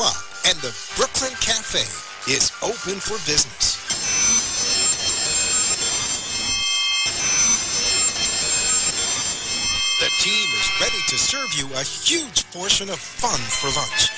o'clock, and the Brooklyn Cafe is open for business. The team is ready to serve you a huge portion of fun for lunch.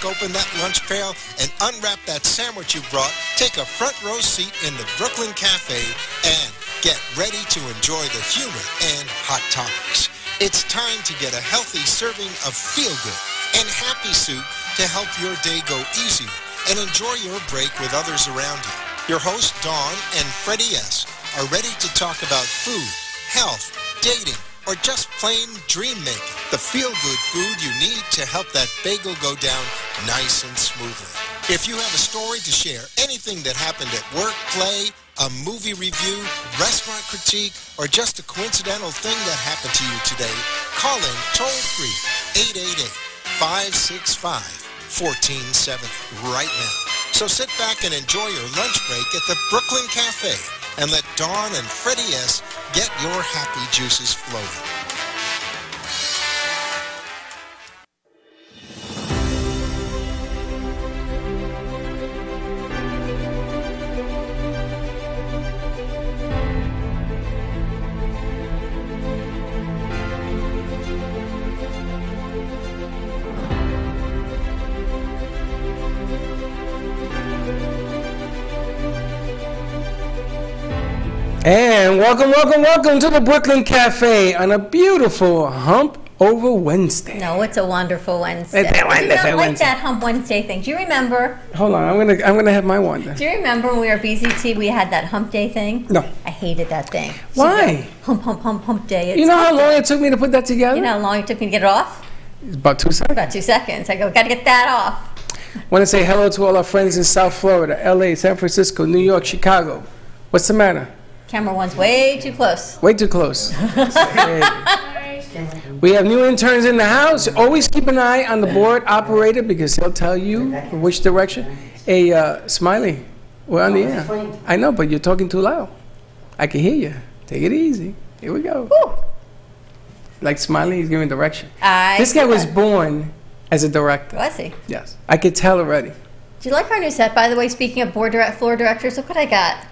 Open that lunch pail and unwrap that sandwich you brought, take a front row seat in the Brooklyn Cafe, and get ready to enjoy the humor and hot topics. It's time to get a healthy serving of feel-good and happy soup to help your day go easier and enjoy your break with others around you. Your hosts, Dawn and Freddy S., are ready to talk about food, health, dating, or just plain dream-making. The feel-good food you need to help that bagel go down nice and smoothly. If you have a story to share, anything that happened at work, play, a movie review, restaurant critique, or just a coincidental thing that happened to you today, call in toll-free 888-565-1470 right now. So sit back and enjoy your lunch break at the Brooklyn Cafe and let Dawn and Freddy S. get your happy juices flowing. And welcome to the Brooklyn Cafe on a beautiful Hump Over Wednesday. No, it's a wonderful Wednesday. It's a wonderful like that Hump Wednesday thing. Do you remember? Hold on, I'm gonna have my one then. Do you remember when we were at BZT, we had that Hump Day thing? No. I hated that thing. Why? Hump Day. You know how long it took me to put that together? You know how long it took me to get it off? It's about 2 seconds. About 2 seconds. I go, gotta get that off. Want to say hello to all our friends in South Florida, LA, San Francisco, New York, Chicago. What's the matter? Camera one's way too close. Way too close. We have new interns in the house. Always keep an eye on the board operator because he'll tell you which direction. Hey, Smiley, we're on the air. I know, but you're talking too loud. I can hear you. Take it easy. Here we go. Woo. Like Smiley, he's giving direction. This guy was born as a director. Was he? Yes. I could tell already. Do you like our new set, by the way? Speaking of floor directors, look what I got.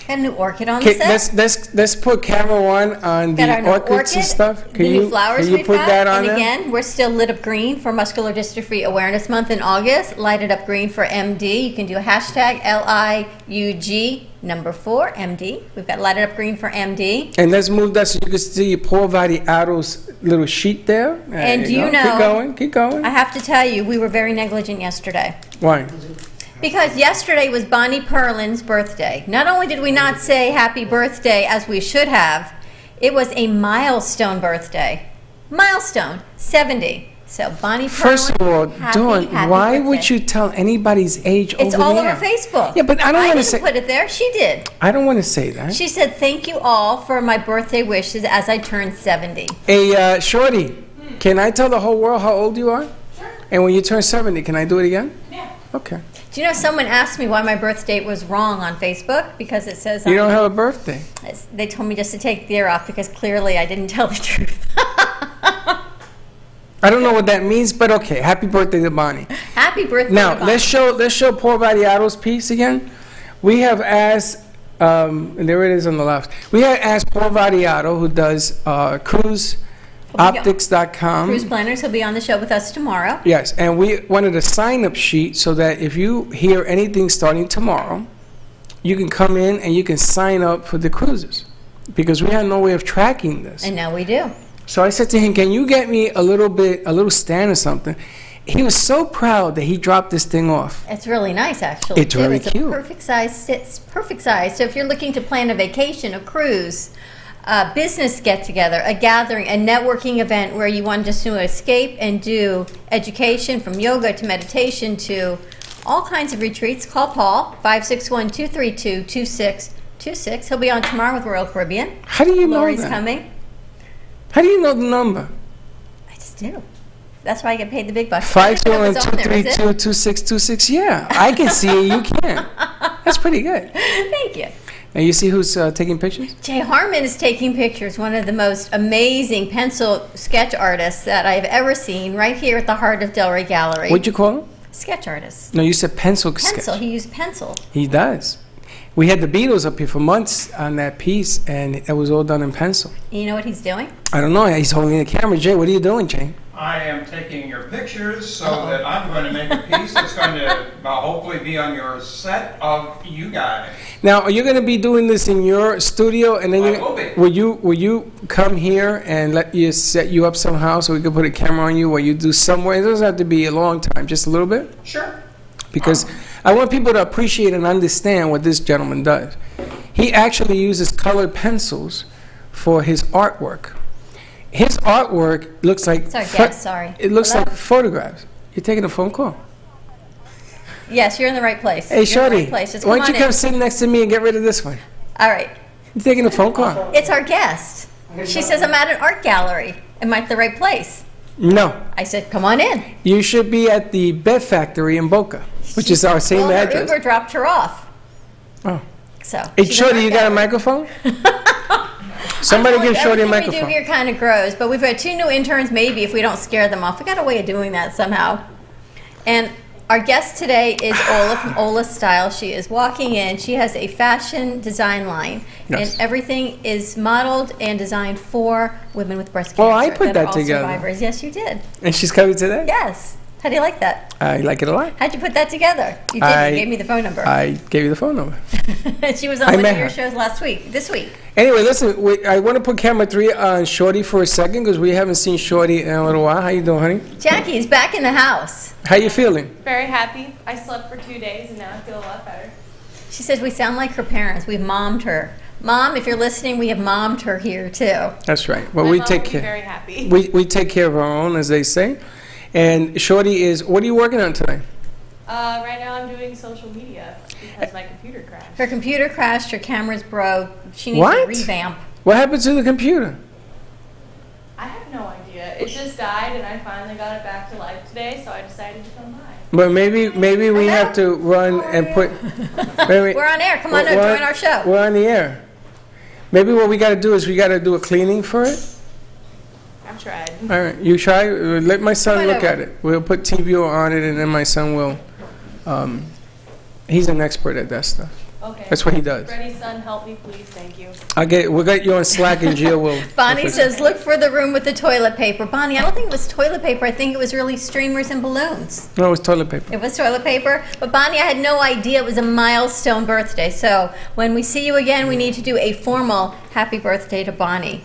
Got a new orchid on the set. Let's put camera one on the orchids and stuff. Can you put that on there? And again, we're still lit up green for Muscular Dystrophy Awareness Month in August. Light it up green for MD. You can do a hashtag LIUG 4 MD. We've got light it up green for MD. And let's move that so you can see Paul Vadiato's little sheet there. And you know, keep going. I have to tell you, we were very negligent yesterday. Why? Because yesterday was Bonnie Perlin's birthday. Not only did we not say happy birthday as we should have, it was a milestone birthday. Milestone, 70. So Bonnie Perlin, first of all, Dawn, why birthday. would you tell anybody's age it's over there? It's all over Facebook. Yeah, but I don't want to say. I didn't put it there. She did. I don't want to say that. She said, thank you all for my birthday wishes as I turned 70. Hey, Shorty, can I tell the whole world how old you are? Sure. And when you turn 70, can I do it again? Yeah. Okay. Do you know someone asked me why my birth date was wrong on Facebook? Because it says... You don't have a birthday. They told me just to take the year off because clearly I didn't tell the truth. I don't know what that means, but okay. Happy birthday to Bonnie. Happy birthday now, to Bonnie. Let's show Paul Vadiato's piece again. We have asked, and there it is on the left. We have asked Paul Vadiato, who does cruiseoptics.com. Cruise Planners. He'll be on the show with us tomorrow. Yes, and we wanted a sign-up sheet so that if you hear anything starting tomorrow, you can come in and you can sign up for the cruises because we had no way of tracking this. And now we do. So I said to him, can you get me a little stand or something? He was so proud that he dropped this thing off. It's really nice, actually. It's very cute. It's perfect size. It's perfect size. So if you're looking to plan a vacation, a cruise, a business get-together, a gathering, a networking event where you want just to escape and do education from yoga to meditation to all kinds of retreats, call Paul, 561-232-2626. He'll be on tomorrow with Royal Caribbean. How do you know Lori's that? coming. How do you know the number? I just do. That's why I get paid the big bucks. 561-232-2626. Yeah, I can see it. You can't. That's pretty good. Thank you. And you see who's taking pictures? Jay Harmon is taking pictures, one of the most amazing pencil sketch artists that I've ever seen, right here at the heart of Delray Gallery. What'd you call him? Sketch artist. No, you said pencil Pencil. sketch. He used pencil. He does. We had the Beatles up here for months on that piece, and it was all done in pencil. You know what he's doing? I don't know. He's holding the camera. Jay, what are you doing, Jay? I am taking your pictures so that I'm going to make a piece that's going to hopefully be on your set of you guys. Now, are you going to be doing this in your studio? And then I will be. Will you come here and let you set you up somehow so we can put a camera on you while you do somewhere? It doesn't have to be a long time, just a little bit. Sure. Because I want people to appreciate and understand what this gentleman does. He actually uses colored pencils for his artwork. His artwork looks like... Sorry, guest, sorry. It looks Hello? like photographs. You're taking a phone call. Yes, you're in the right place. Hey, You're in Shorty, the right place. Just why don't come you on come sit next to me and get rid of this one? All right. You're taking a phone call. It's our guest. She says, I'm at an art gallery. Am I at the right place? No. I said, come on in. You should be at the Bed Factory in Boca, which is our same Well, her address. Uber dropped her off. Oh. So. Hey, she's Shorty, in you our got a gallery. microphone? Somebody give Shorty a Everything microphone. we do here kind of grows, but we've got 2 new interns. Maybe if we don't scare them off, we got a way of doing that somehow. And our guest today is Ola from Ola Style. She is walking in. She has a fashion design line, Yes. and everything is modeled and designed for women with breast cancer. Oh, I put are that all together. Survivors. Yes, you did. And she's coming today? Yes. How do you like that? I like it a lot. How'd you put that together? You did. I- You gave me the phone number. I gave you the phone number. She was on I one met of your her. shows this week. Anyway, listen, I want to put camera 3 on Shorty for a second because we haven't seen Shorty in a little while. How you doing, honey? Jackie is back in the house. How you feeling? Very happy. I slept for 2 days and now I feel a lot better. She says we sound like her parents. We've mommed her. Mom, if you're listening, we have mommed her here too. That's right. Well, My we mom take will be care. very happy. We take care of our own, as they say. And Shorty is, what are you working on today? Right now I'm doing social media because my computer crashed. Her computer crashed. Her camera's broke. She needs What? a revamp. What happened to the computer? I have no idea. It just died and I finally got it back to life today, so I decided to come by. But maybe we have to run and put. Maybe, We're on air. Come on, we're join our show. We're on the air. Maybe what we got to do is we got to do a cleaning for it. I've tried. All right, you try. Let my son Come on look over. at it. We'll put TVO on it, and then my son will. He's an expert at that stuff. Okay. That's what he does. Freddy's son, help me please. Thank you. We'll get you on Slack, and Jill will. Bonnie says, look for the room with the toilet paper. Bonnie, I don't think it was toilet paper. I think it was really streamers and balloons. No, it was toilet paper. It was toilet paper. But Bonnie, I had no idea it was a milestone birthday. So when we see you again, we need to do a formal happy birthday to Bonnie.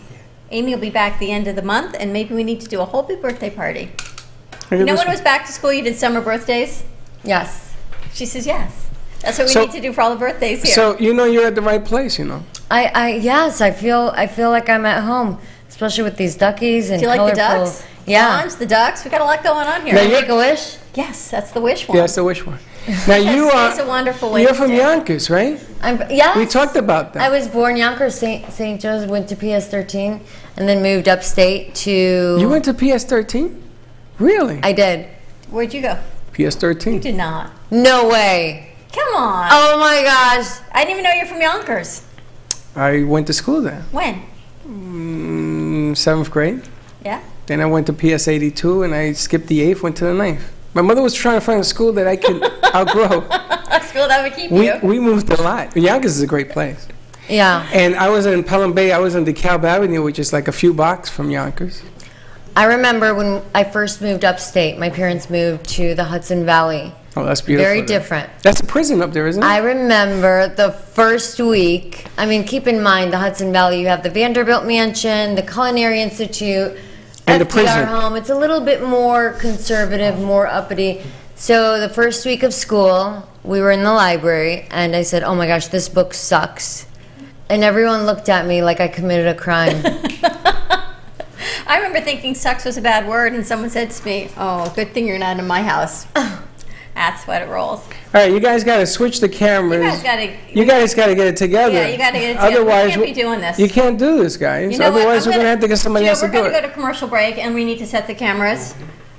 Amy will be back the end of the month, and maybe we need to do a whole big birthday party. You know when it was back to school, you did summer birthdays? Yes. She says yes. That's what we So- need to do for all the birthdays here. So you know you're at the right place, you know. Yes, I feel like I'm at home, especially with these duckies and do you like the colorful. ducks? Yeah. Lawns, the ducks. We got a lot going on here. Now Can I you're- make a wish? Yes, that's the wish one. Yeah, that's the wish one. Now you It's a are. wonderful way You're to from do it. Yonkers, right? Yes. We talked about that. I was born Yonkers, St. Joe's, went to PS13, and then moved upstate to. You went to PS13? Really? I did. Where'd you go? PS13. You did not. No way. Come on. Oh my gosh. I didn't even know you're from Yonkers. I went to school there. When? 7th grade. Yeah. Then I went to PS82, and I skipped the 8th, went to the 9th. My mother was trying to find a school that I could outgrow. A school that would keep you. We moved a lot. Yonkers is a great place. Yeah. And I was in Pelham Bay. I was in DeKalb Avenue, which is like a few blocks from Yonkers. I remember when I first moved upstate, my parents moved to the Hudson Valley. Oh, that's beautiful. Very there. different. That's a prison up there, isn't it? I remember the first week. I mean, keep in mind the Hudson Valley. You have the Vanderbilt Mansion, the Culinary Institute, And the FDR prison. home. It's a little bit more conservative, more uppity. So the first week of school, we were in the library, and I said, "Oh my gosh, this book sucks," and everyone looked at me like I committed a crime. I remember thinking sucks was a bad word, and someone said to me, oh, good thing you're not in my house. That's what it rolls. All right, you guys got to switch the cameras. You guys got to get it together. Yeah, you got to get it together. Otherwise, We can't be doing this. You can't do this, guys. You know what? Otherwise, I'm we're going to have to get somebody else to We're do going to it. go to commercial break, and we need to set the cameras.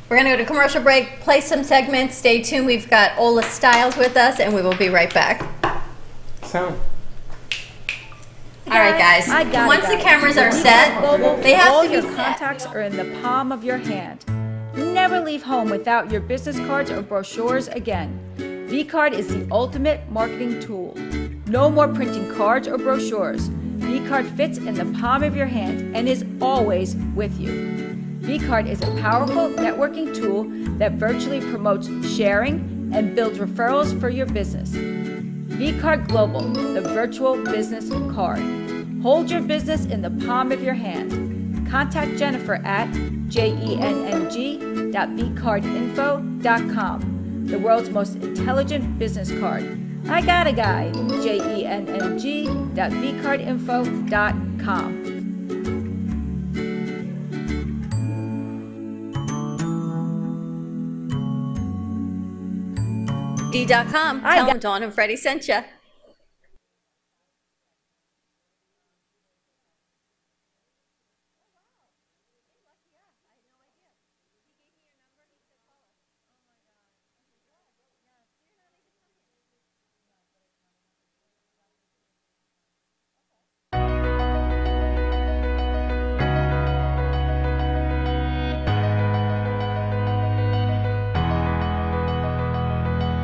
We're going to go to commercial break, play some segments. Stay tuned. We've got Ola Styles with us, and we will be right back. Sound. All right, guys. Once the cameras are set, they have All to be your set. contacts are in the palm of your hand. Never leave home without your business cards or brochures again. V-Card is the ultimate marketing tool. No more printing cards or brochures. V-Card fits in the palm of your hand and is always with you. V-Card is a powerful networking tool that virtually promotes sharing and builds referrals for your business. V-Card Global, the virtual business card. Hold your business in the palm of your hand. Contact Jennifer at jenng.vcardinfo.com, the world's most intelligent business card. I got a guy, jenng.vcardinfo.com. D.com. Tell them Dawn and Freddy sent you.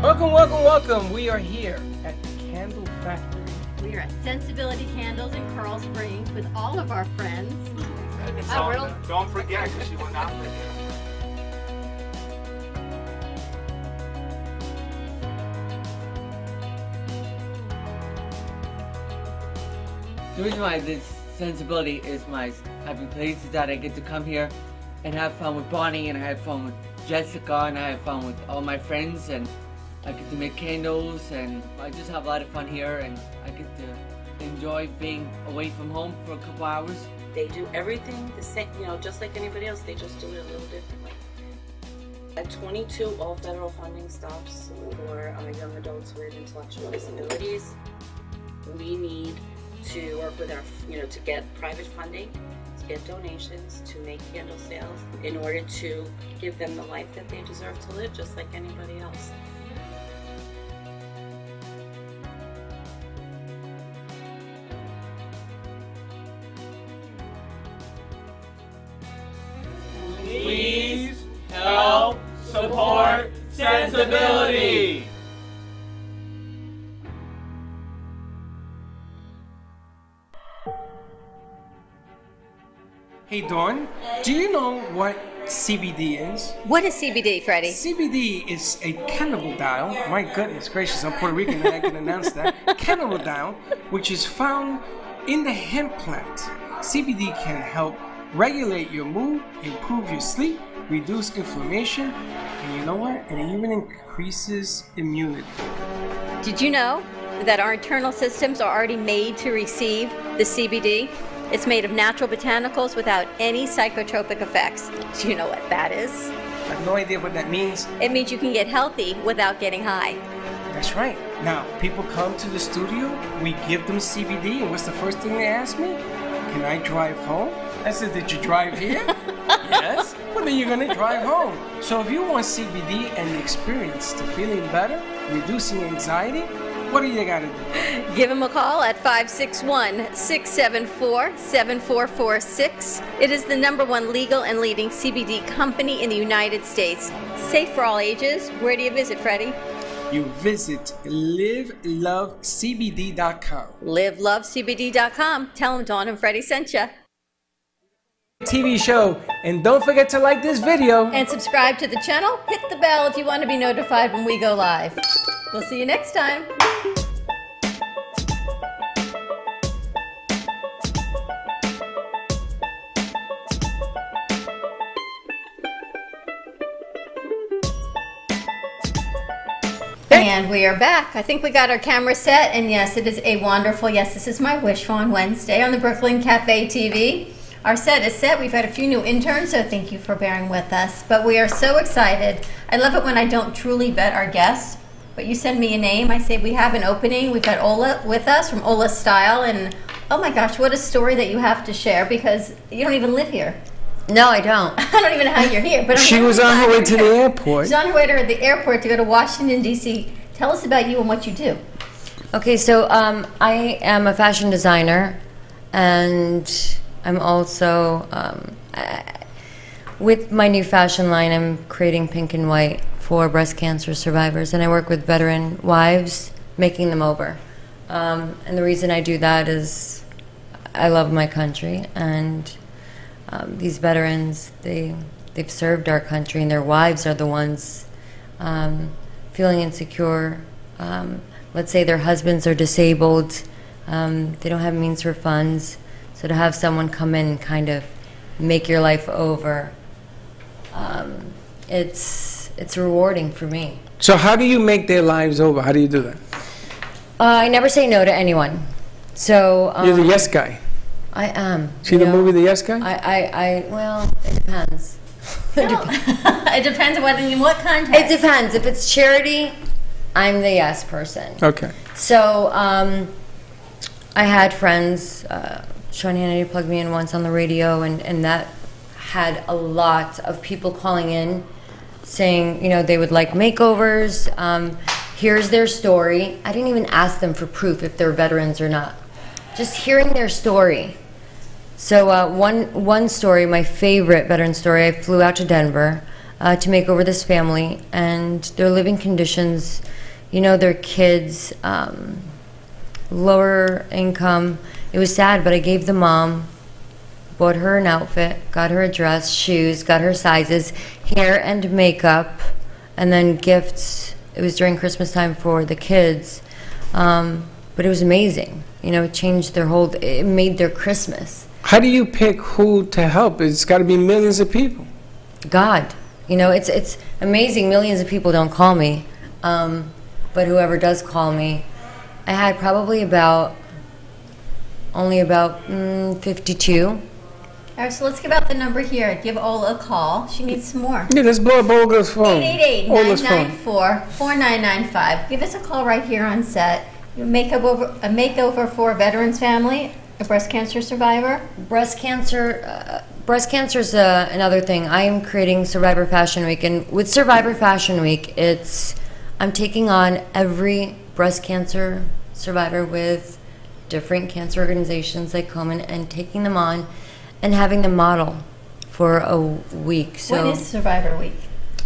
Welcome, welcome, welcome. We are here at the Candle Factory. We are at Sensibility Candles in Coral Springs with all of our friends. Don't forget, because you will not forget. The reason why this Sensibility is my happy place is that I get to come here and have fun with Bonnie, and I have fun with Jessica, and I have fun with all my friends, and I get to make candles, and I just have a lot of fun here, and I get to enjoy being away from home for a couple hours. They do everything the same, just like anybody else. They just do it a little differently. At 22, all federal funding stops for young adults with intellectual disabilities. We need to work with our, to get private funding, to get donations, to make candle sales in order to give them the life that they deserve to live, just like anybody else. Please help support Sensibility. Hey Dawn, do you know what CBD is? What is CBD, Freddy? CBD is a cannabidiol. My goodness gracious, I'm Puerto Rican and I can announce that. Cannabidiol, which is found in the hemp plant. CBD can help regulate your mood, improve your sleep, reduce inflammation, and you know what? It even increases immunity. Did you know that our internal systems are already made to receive the CBD? It's made of natural botanicals without any psychotropic effects. Do you know what that is? I have no idea what that means. It means you can get healthy without getting high. That's right. Now, people come to the studio, we give them CBD, and what's the first thing they ask me? Can I drive home? I said, did you drive here? Yes. Well, then you're going to drive home. So if you want CBD and the experience to feeling better, reducing anxiety, what do you got to do? Give them a call at 561-674-7446. It is the #1 legal and leading CBD company in the United States. Safe for all ages. Where do you visit, Freddy? You visit livelovecbd.com. livelovecbd.com. Tell them Dawn and Freddy sent you. TV show, and don't forget to like this video and subscribe to the channel. Hit the bell if you want to be notified when we go live. We'll see you next time. And we are back. I think we got our camera set, and yes, it is a wonderful, yes, this is my wish on Wednesday on the Brooklyn Cafe TV. Our set is set. We've had a few new interns, so thank you for bearing with us. But we are so excited. I love it when I don't truly vet our guests, but you send me a name. I say we have an opening. We've got Ola with us from Ola Style, and oh my gosh, what a story that you have to share, because you don't even live here. No, I don't. I don't even know how you're here. But she was on her way to the airport. She's on her way to the airport to go to Washington, D.C. Tell us about you and what you do. Okay, so I am a fashion designer, and I'm also With my new fashion line, I'm creating pink and white for breast cancer survivors, and I work with veteran wives, making them over. And the reason I do that is I love my country, and these veterans, they've served our country, and their wives are the ones feeling insecure. Let's say their husbands are disabled, they don't have means for funds, so to have someone come in and kind of make your life over, it's rewarding for me. So how do you make their lives over? How do you do that? I never say no to anyone. So You're the yes guy. I am. See the movie The Yes Guy? Well, it depends. It depends on in what context. It depends. If it's charity, I'm the yes person. Okay. So I had friends, Sean Hannity plugged me in once on the radio, and that had a lot of people calling in saying, they would like makeovers. Here's their story. I didn't even ask them for proof if they're veterans or not. Just hearing their story. So one story, my favorite veteran story, I flew out to Denver to make over this family, and their living conditions, their kids, lower income. It was sad, but I gave the mom, bought her an outfit, got her a dress, shoes, got her sizes, hair and makeup, and then gifts. It was during Christmas time for the kids, but it was amazing. It changed it made their Christmas. How do you pick who to help? It's got to be millions of people. God. It's amazing. Millions of people don't call me, but whoever does call me, I had probably only about 52. All right, so let's give out the number here. Give Ola a call. She needs some more. Yeah, let's blow up Olga's phone. 888-994-4995. Give us a call right here on set. A makeover for a veterans family, a breast cancer survivor. Breast cancer is another thing. I am creating Survivor Fashion Week, and with Survivor Fashion Week, I'm taking on every breast cancer survivor with different cancer organizations like Komen and taking them on and having them model for a week. So when is Survivor Week?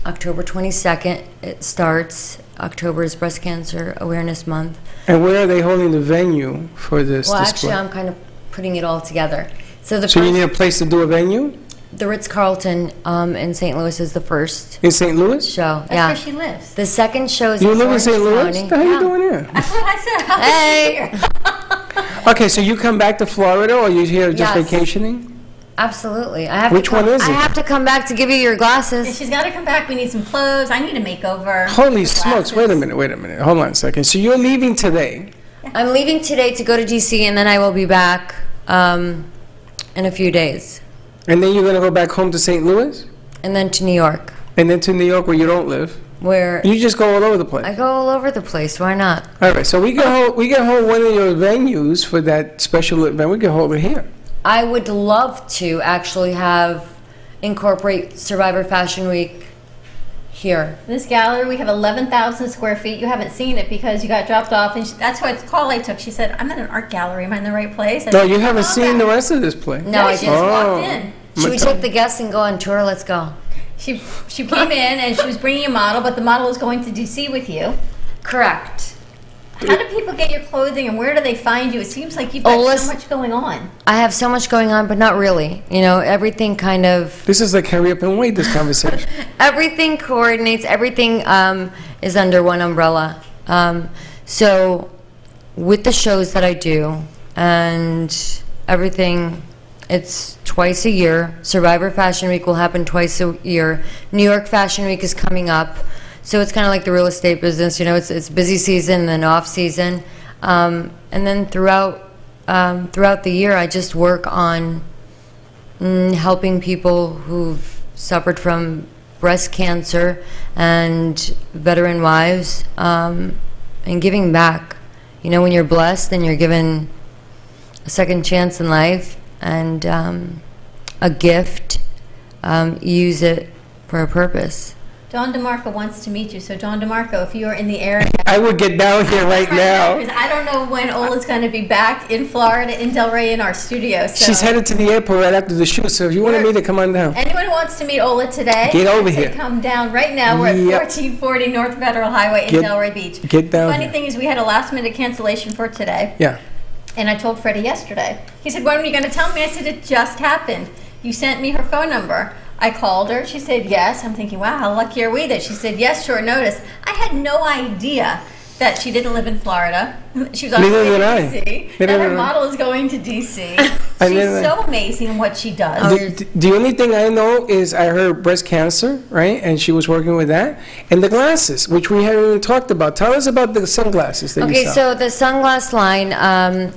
October 22nd it starts. October is Breast Cancer Awareness Month. And where are they holding the venue for this display? Actually, I'm kind of putting it all together. So you need a place to do a venue? The Ritz-Carlton in St. Louis is the first. In St. Louis? Show. That's yeah. where she lives. The second show is You live in St. Louis? County. What the hell are you doing here? That's what I said. How Hey. is Okay, so you come back to Florida, or you're here just Yes. vacationing? Absolutely. I have Which one is it? I have to come back to give you your glasses. She's got to come back. We need some clothes. I need a makeover. Holy Some smokes, glasses. wait a minute. Hold on a second. So you're leaving today? I'm leaving today to go to D.C., and then I will be back in a few days. And then you're going to go back home to St. Louis? And then to New York, And then to New York where you don't live? where You just go all over the place? I go all over the place. Why not? All right, so we can hold one of your venues for that special event. We can hold it here. I would love to actually incorporate Survivor Fashion Week here. This gallery, we have 11,000 square feet. You haven't seen it because you got dropped off, and that's what call I took. She said, "I'm at an art gallery. Am I in the right place?" No, you haven't seen the rest of this place. No, I she didn't. just walked in. Should we take the guests and go on tour? Let's go. She came in and she was bringing a model, but the model was going to DC with you. Correct. How do people get your clothing, and where do they find you? It seems like you've got so much going on. I have so much going on, but not really. Everything kind of... This is like hurry up and wait, this conversation. Everything coordinates. Everything is under one umbrella. So with the shows that I do and everything, it's twice a year. Survivor Fashion Week will happen twice a year. New York Fashion Week is coming up. So it's kind of like the real estate business, it's busy season and then off season, and then throughout the year, I just work on helping people who've suffered from breast cancer and veteran wives, and giving back. When you're blessed and you're given a second chance in life and a gift, use it for a purpose. Dawn DeMarco wants to meet you. So Dawn DeMarco, if you are in the area, I would get down here right now. because I don't know when Ola's going to be back in Florida, in Delray, in our studio. So She's headed to the airport right after the shoot, so if you want to meet her, come on down. anyone who wants to meet Ola today, Get over I say here. come down right now. We're at Yep. 1440 North Federal Highway in Get- Delray Beach. get down The funny here. thing is, we had a last-minute cancellation for today. Yeah. And I told Freddy yesterday. He said, when are you going to tell me? I said, it just happened. You sent me her phone number. I called her. She said, yes. I'm thinking, wow, how lucky are we that she said, yes, short notice. I had no idea that she didn't live in Florida. She was on Neither did I. D.C. Neither That her did I. model is going to D.C. I She's neither- so amazing in what she does. The only thing I know is I heard breast cancer, right? And she was working with that. And the glasses, which we haven't even talked about. Tell us about the sunglasses that you Okay, sell. so the sunglass line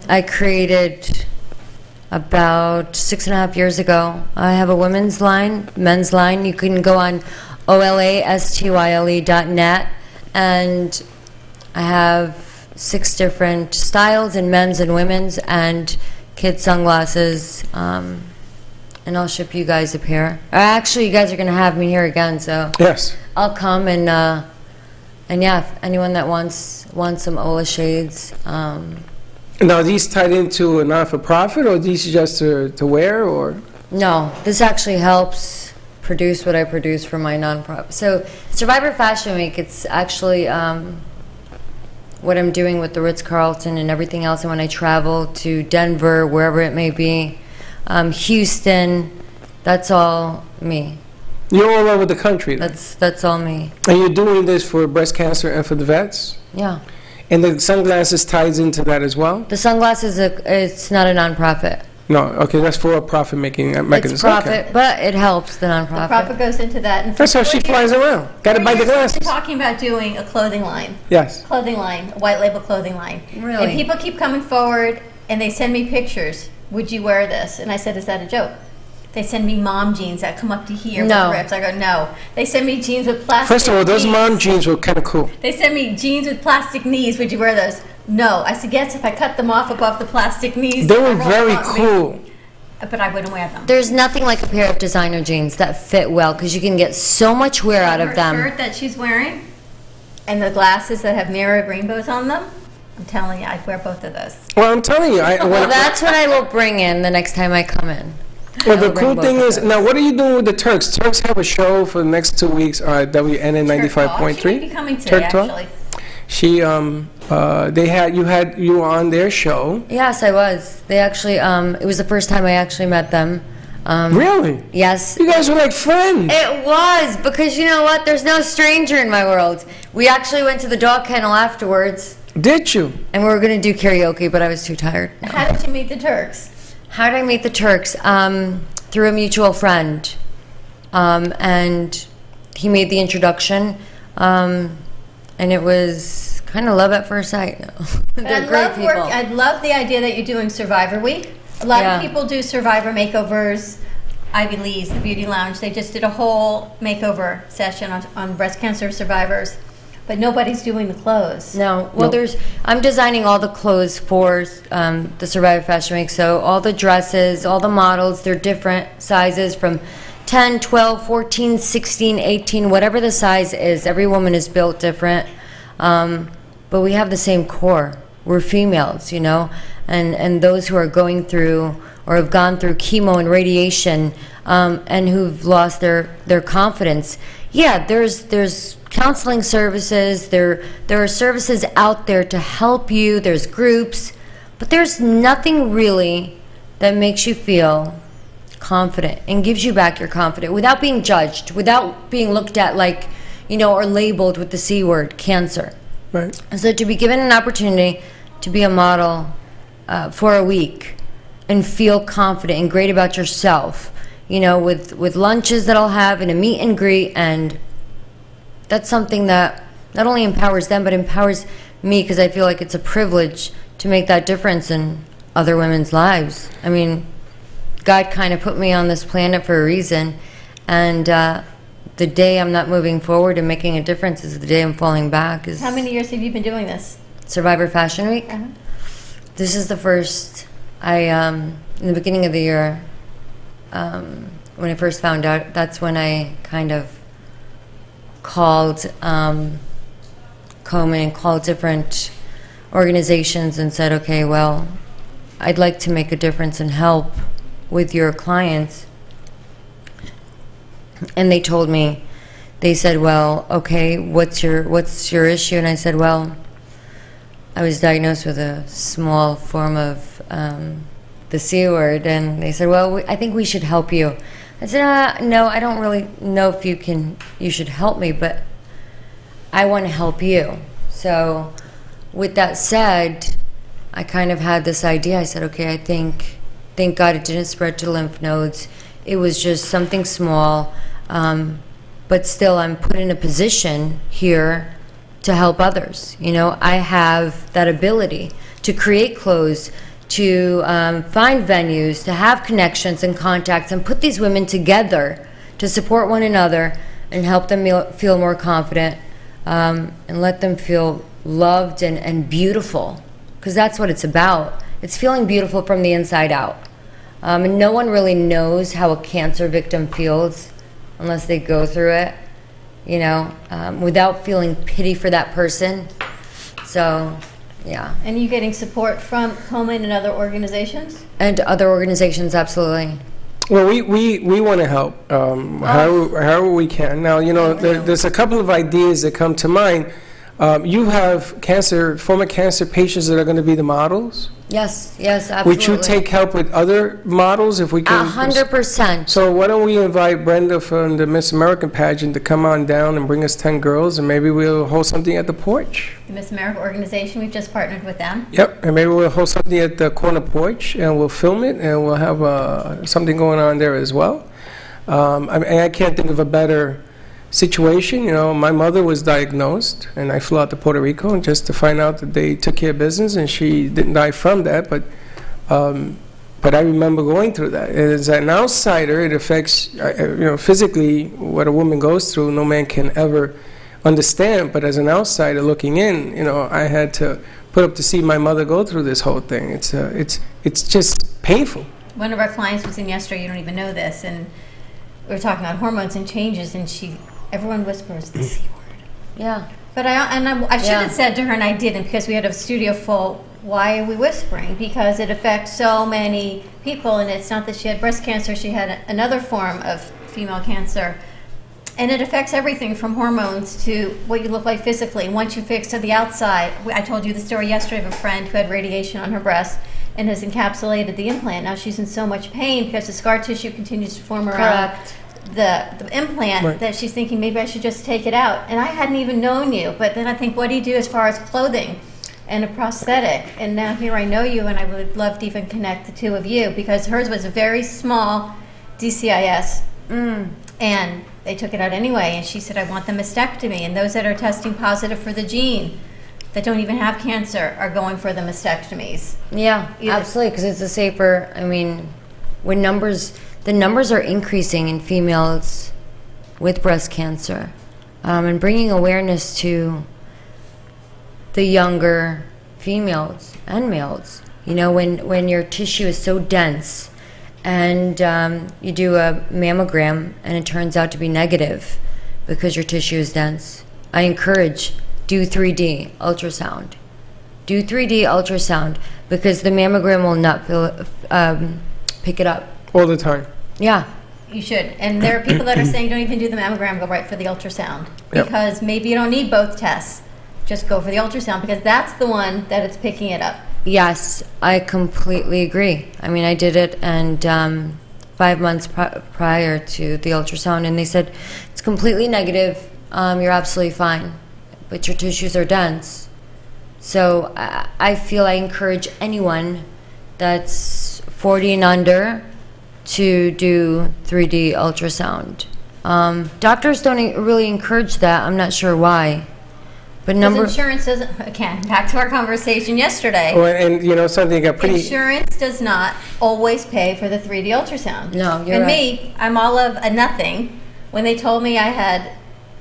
I created about 6.5 years ago. I have a women's line, men's line. You can go on OLASTYLE.net, and I have 6 different styles in men's and women's and kids sunglasses. And I'll ship you guys a pair. Actually, you guys are going to have me here again, so Yes. I'll come and yeah, if anyone that wants some Ola shades. Now, are these tied into a non-for-profit, or are these just to wear, or? No, this actually helps produce what I produce for my nonprofit. So Survivor Fashion Week, it's actually what I'm doing with the Ritz-Carlton and everything else. And when I travel to Denver, wherever it may be, Houston, that's all me. You're all over the country. That's all me. And you're doing this for breast cancer and for the vets? Yeah. And the sunglasses ties into that as well? The sunglasses, it's not a nonprofit. No, okay, that's for a profit-making mechanism. It's profit, Okay. but it helps the The nonprofit. profit goes into that. And That's how she flies around. Got to buy the We're glasses. talking about doing a clothing line. Yes. Clothing line, a white label clothing line. Really? And people keep coming forward and they send me pictures. Would you wear this? And I said, is that a joke? They send me mom jeans that come up to here No. with rips. I go, no. They send me jeans with plastic First of all, those knees. mom jeans were kind of cool. They send me jeans with plastic knees. Would you wear those? No. I said, yes, if I cut them off above the plastic knees. They were roll very them up, cool. But I wouldn't wear them. There's nothing like a pair of designer jeans that fit well because you can get so much wear out of Her them. shirt that she's wearing and the glasses that have mirrored rainbows on them, I'm telling you, I'd wear both of those. Well, I'm telling you. Well, that's what I will bring in the next time I come in. Well, the I'll bring cool both thing of is, those. now what are you doing with the Turks? Turks have a show for the next 2 weeks at WNN She may 95.3. be coming today, Turk Talk. actually. She, you were on their show. Yes, I was. They actually, it was the first time I actually met them. Really? Yes. You guys were like friends. It was, because you know what? There's no stranger in my world. We actually went to the dog kennel afterwards. Did you? And we were going to do karaoke, but I was too tired. How did you meet the Turks? How did I meet the Turks? Through a mutual friend. And he made the introduction. And it was kind of love at first sight. No. They're great people. I love the idea that you're doing Survivor Week. A lot Yeah. of people do Survivor makeovers. Ivy Lee's, the Beauty Lounge, they just did a whole makeover session on breast cancer survivors. But nobody's doing the clothes. No, well, I'm designing all the clothes for the Survivor Fashion Week. So all the dresses, all the models, they're different sizes from 10, 12, 14, 16, 18, whatever the size is. Every woman is built different. But we have the same core. We're females, you know, and those who are going through or have gone through chemo and radiation and who've lost their confidence. Yeah, there's counseling services, there are services out there to help you, there's groups, but there's nothing really that makes you feel confident and gives you back your confidence without being judged, without being looked at like, you know, or labeled with the C word, cancer. Right. So to be given an opportunity to be a model for a week and feel confident and great about yourself, you know, with lunches that I'll have and a meet and greet, and that's something that not only empowers them but empowers me, because I feel like it's a privilege to make that difference in other women's lives. I mean, God kind of put me on this planet for a reason, and the day I'm not moving forward and making a difference is the day I'm falling back. How many years have you been doing this? Survivor Fashion Week? Uh-huh. This is the first. In the beginning of the year, when I first found out, that's when I kind of called Komen and called different organizations and said, okay, well, I'd like to make a difference and help with your clients. And they told me, they said, well, okay, what's your issue? And I said, well, I was diagnosed with a small form of the C word. And they said, well, I think we should help you. I said, no, I don't really know if you should help me, but I want to help you. So with that said, I kind of had this idea. I said, okay, thank God it didn't spread to lymph nodes. It was just something small, but still I'm put in a position here to help others. You know, I have that ability to create clothes, to find venues, to have connections and contacts, and put these women together to support one another and help them feel more confident, and let them feel loved and beautiful, because that's what it's about. It's feeling beautiful from the inside out. And no one really knows how a cancer victim feels unless they go through it, you know, without feeling pity for that person. So, yeah. And you getting support from Komen and other organizations? And other organizations, absolutely. Well, we want to help however we can. Now, you know, there's a couple of ideas that come to mind. You have former cancer patients that are going to be the models. Yes, absolutely. Would you take help with other models if we can? 100%. So why don't we invite Brenda from the Miss American pageant to come on down and bring us 10 girls, and maybe we'll host something at the porch. The Miss America organization, we've just partnered with them. Yep, and maybe we'll host something at the corner porch, and we'll film it, and we'll have something going on there as well. I can't think of a better situation. You know, my mother was diagnosed, and I flew out to Puerto Rico just to find out that they took care of business, and she didn't die from that. But I remember going through that. As an outsider, it affects physically what a woman goes through. No man can ever understand. But as an outsider looking in, you know, I had to put up to see my mother go through this whole thing. It's just painful. One of our clients was in yesterday. You don't even know this, and we were talking about hormones and changes, and everyone whispers the C word. Yeah. But I should have said to her, and I didn't, because we had a studio full. Why are we whispering? Because it affects so many people, and it's not that she had breast cancer. She had another form of female cancer, and it affects everything from hormones to what you look like physically. Once you fix to the outside, I told you the story yesterday of a friend who had radiation on her breast and has encapsulated the implant. Now she's in so much pain because the scar tissue continues to form around the implant, that she's thinking maybe I should just take it out. And I hadn't even known you, but then I think, what do you do as far as clothing and a prosthetic? And now here I know you, and I would love to even connect the two of you, because hers was a very small DCIS, and they took it out anyway. And she said, I want the mastectomy. And those that are testing positive for the gene that don't even have cancer are going for the mastectomies. Yeah, absolutely, because it's a safer, I mean, when the numbers are increasing in females with breast cancer, and bringing awareness to the younger females and males. You know, when your tissue is so dense, and you do a mammogram and it turns out to be negative because your tissue is dense, I encourage, do 3D ultrasound. Do 3D ultrasound, because the mammogram will not pick it up. All the time. Yeah. You should. And there are people that are saying don't even do the mammogram, go right for the ultrasound. Because maybe you don't need both tests. Just go for the ultrasound, because that's the one that it's picking it up. Yes, I completely agree. I mean, I did it, and 5 months prior to the ultrasound, and they said, it's completely negative, you're absolutely fine, but your tissues are dense. So I feel I encourage anyone that's 40 and under to do 3D ultrasound. Doctors don't really encourage that. I'm not sure why. But insurance doesn't, again, back to our conversation yesterday. Oh, and you know something got pretty. Insurance does not always pay for the 3D ultrasound. No, you're and right. Me, I'm all of a nothing. When they told me I had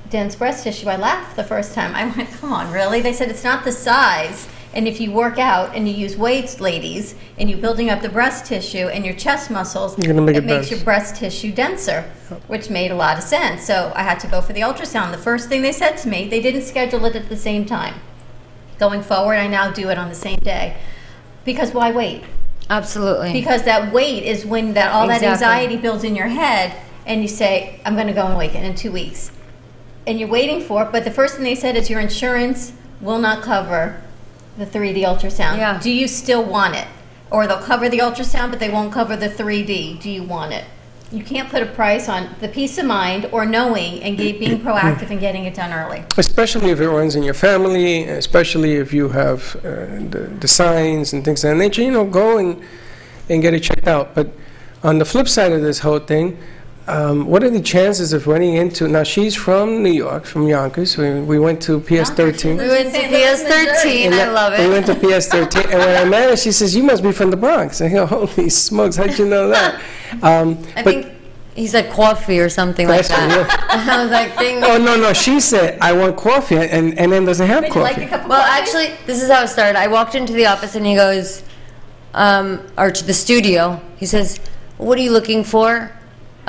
dense breast tissue, I laughed the first time. I went, come on, really? They said it's not the size, And if you work out and you use weights, ladies, and you're building up the breast tissue and your chest muscles, You're gonna make it it makes dense. your breast tissue denser, which made a lot of sense. So I had to go for the ultrasound. The first thing they said to me, they didn't schedule it at the same time. Going forward, I now do it on the same day. Because why wait? Absolutely. Because that wait is when that all that Exactly. anxiety builds in your head, and you say, I'm going to go and awaken in 2 weeks. And you're waiting for it, but the first thing they said is your insurance will not cover the 3D ultrasound. Yeah. Do you still want it? Or they'll cover the ultrasound, but they won't cover the 3D. Do you want it? You can't put a price on the peace of mind or knowing and being proactive and getting it done early. Especially if it runs in your family, especially if you have the signs and things of that nature, you know, go and get it checked out. But on the flip side of this whole thing, what are the chances of running into, now she's from New York, from Yonkers, we went to PS13. We went to PS13. I love it. We went to PS13, and when I met her, she says, you must be from the Bronx. I go, holy smokes, how'd you know that? I think he said coffee or something like that. I was like, ding. Oh, no, she said, I want coffee, and then doesn't have Would you like coffee. a cup of Well, coffee? actually, this is how it started. I walked into the office and he goes, or to the studio, he says, what are you looking for?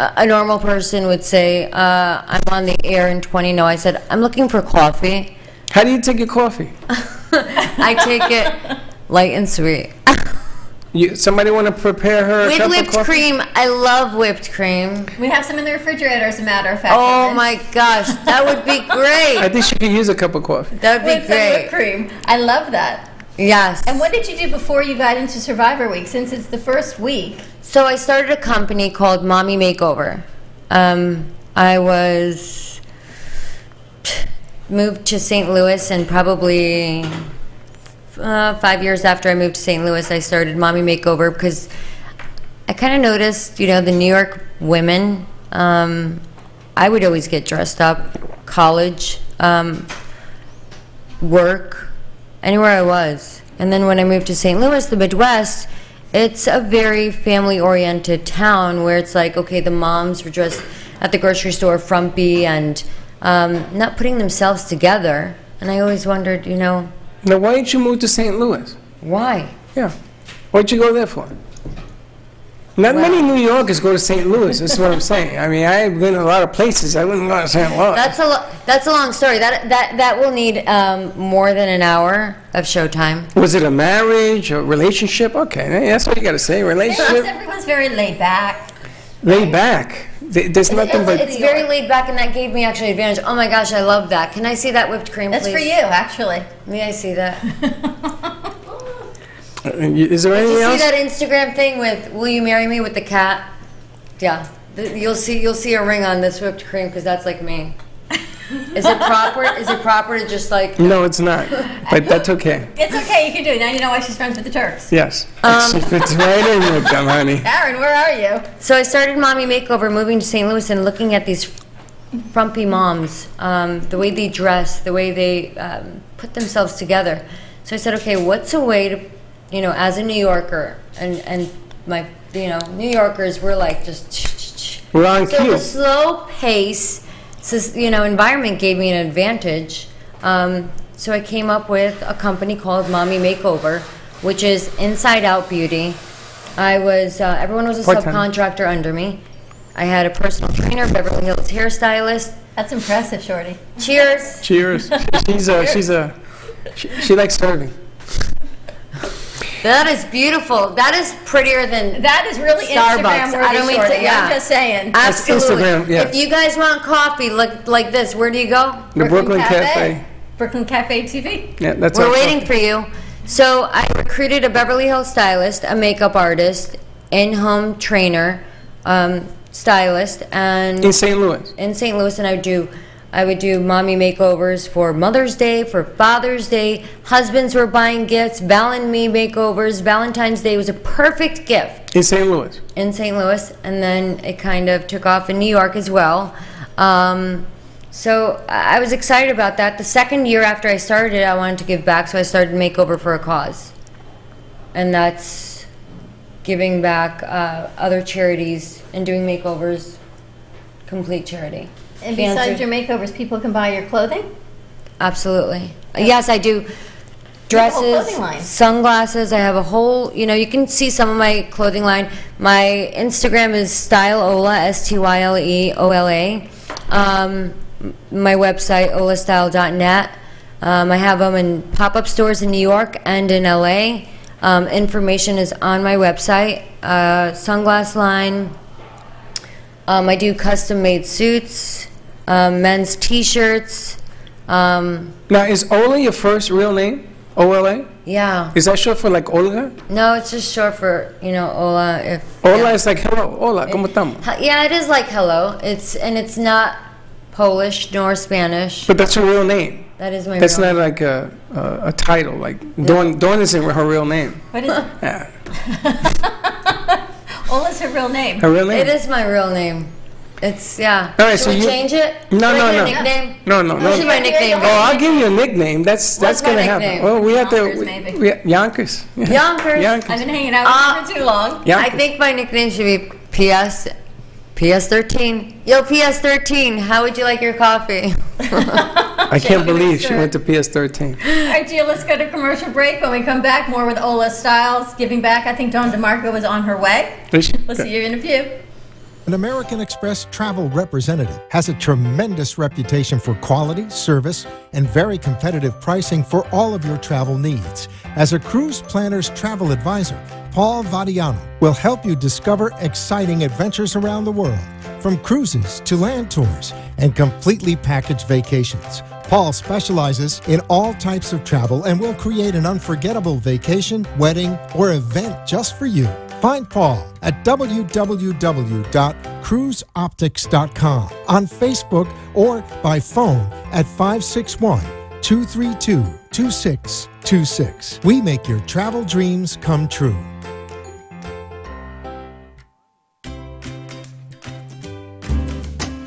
A normal person would say, I'm on the air in 20. No, I said, I'm looking for coffee. How do you take your coffee? I take it light and sweet. Somebody want to prepare her a With cup of whipped coffee? cream. I love whipped cream. We have some in the refrigerator, as a matter of fact. Oh my gosh, that would be great. I think she could use a cup of coffee. That would With be some whipped great. cream. I love that. Yes. And what did you do before you got into Survivor Week, since it's the first week? So I started a company called Mommy Makeover. I was moved to St. Louis, and probably 5 years after I moved to St. Louis, I started Mommy Makeover because I kind of noticed, you know, the New York women, I would always get dressed up, college, work, anywhere I was. And then when I moved to St. Louis, the Midwest, it's a very family-oriented town where it's like, okay, the moms were dressed at the grocery store frumpy and not putting themselves together. And I always wondered, you know, Now, why didn't you move to St. Louis? why? Yeah. What'd you go there for? Not many New Yorkers go to St. Louis. This is what I'm saying. I mean, I've been to a lot of places. I wouldn't go to St. Louis. That's a long story. That will need more than an hour of showtime. Was it a marriage, a relationship? Okay, that's what you got to say. Relationship. Everyone's very laid back. Laid back. There's nothing but. It's very laid back, and that gave me actually advantage. Oh my gosh, I love that. Can I see that whipped cream, That's please? for you, actually. May I see that? Is there Did anything you see else? that Instagram thing with "Will you marry me" with the cat? Yeah, you'll see a ring on this whipped cream because that's like me. Is it proper? Is it proper to just like? No, it's not. But that's okay. It's okay, you can do it. Now you know why she's friends with the Turks. Yes. She fits right in with them, honey. Aaron, where are you? So I started Mommy Makeover, moving to St. Louis and looking at these frumpy moms, the way they dress, the way they put themselves together. So I said, okay, what's a way to, you know, as a New Yorker, and my, you know, New Yorkers, we're like just. We're on So cue. the slow pace, you know, environment gave me an advantage. So I came up with a company called Mommy Makeover, which is Inside Out Beauty. I was everyone was a Part-time. subcontractor under me. I had a personal trainer, Beverly Hills hairstylist. That's impressive, Shorty. Cheers. Cheers. She likes serving. That is beautiful. That is prettier than That is really Starbucks. Instagram worthy, I don't mean to- Shorty. yeah. I'm just saying. Absolutely. Instagram, yeah. If you guys want coffee like this, where do you go? The Brooklyn Cafe. Brooklyn Cafe TV. Yeah, that's We're our waiting coffee. for you. So I recruited a Beverly Hills stylist, a makeup artist, in-home trainer, stylist, and In St. Louis. in St. Louis, and I would do mommy makeovers for Mother's Day, for Father's Day. Husbands were buying gifts, Me makeovers. Valentine's Day was a perfect gift In St. Louis. in St. Louis, and then it kind of took off in New York as well. So I was excited about that. The second year after I started, I wanted to give back, so I started Makeover for a Cause. And that's giving back other charities and doing makeovers, complete charity. And Fancy. besides your makeovers, people can buy your clothing? Absolutely. Yes, I do. Dresses, clothing line. sunglasses. I have a whole, you can see some of my clothing line. My Instagram is styleola, STYLEOLA. My website, olastyle.net. I have them in pop-up stores in New York and in LA. Information is on my website. Sunglass line. I do custom-made suits, men's T-shirts. Now, is Ola your first real name? OLA? Yeah. Is that short for like Olga? No, it's just short for, Ola. Ola is like hello. Hola, ¿cómo estamos? Yeah, it is like hello. It's not Polish nor Spanish. But that's her real name. That is my That's real not name. like a title. Like Dawn isn't her real name. What is it? Yeah. Ola's her real name. Her real name? It is my real name. It's, yeah. All right, Should so we you change it? No, Should I no, get no. a nickname? No, no, What should no. my nickname be? Oh, I'll give you a nickname. That's What's my gonna happen. nickname? Well, we have Yonkers, to. maybe. Yonkers. Yonkers. I've been hanging out with you for too long. I think my nickname should be PS13. Yo, PS13, how would you like your coffee? I can't believe she went to PS13. All right, Gio, let's go to commercial break. When we come back, more with Ola Styles giving back. I think Dawn DeMarco is on her way. Is she? We'll see you in a few. An American Express travel representative has a tremendous reputation for quality, service, and very competitive pricing for all of your travel needs. As a cruise planner's travel advisor, Paul Vadiano will help you discover exciting adventures around the world, from cruises to land tours and completely packaged vacations. Paul specializes in all types of travel and will create an unforgettable vacation, wedding, or event just for you. Find Paul at www.cruiseoptics.com, on Facebook, or by phone at 561-232-2626. We make your travel dreams come true.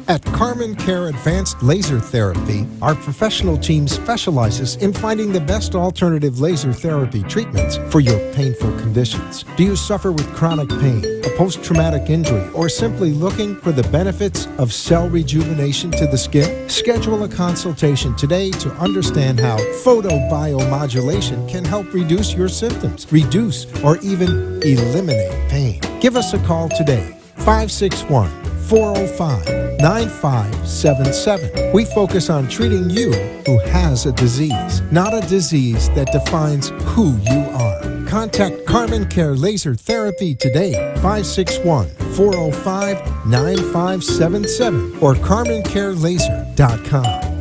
At Carmen Care Advanced Laser Therapy, our professional team specializes in finding the best alternative laser therapy treatments for your painful conditions. Do you suffer with chronic pain, a post-traumatic injury, or simply looking for the benefits of cell rejuvenation to the skin? Schedule a consultation today to understand how photobiomodulation can help reduce your symptoms, reduce or even eliminate pain. Give us a call today, 561-405-9577. We focus on treating you who has a disease, not a disease that defines who you are. Contact Carmen Care Laser Therapy today, 561-405-9577 or carmencarelaser.com.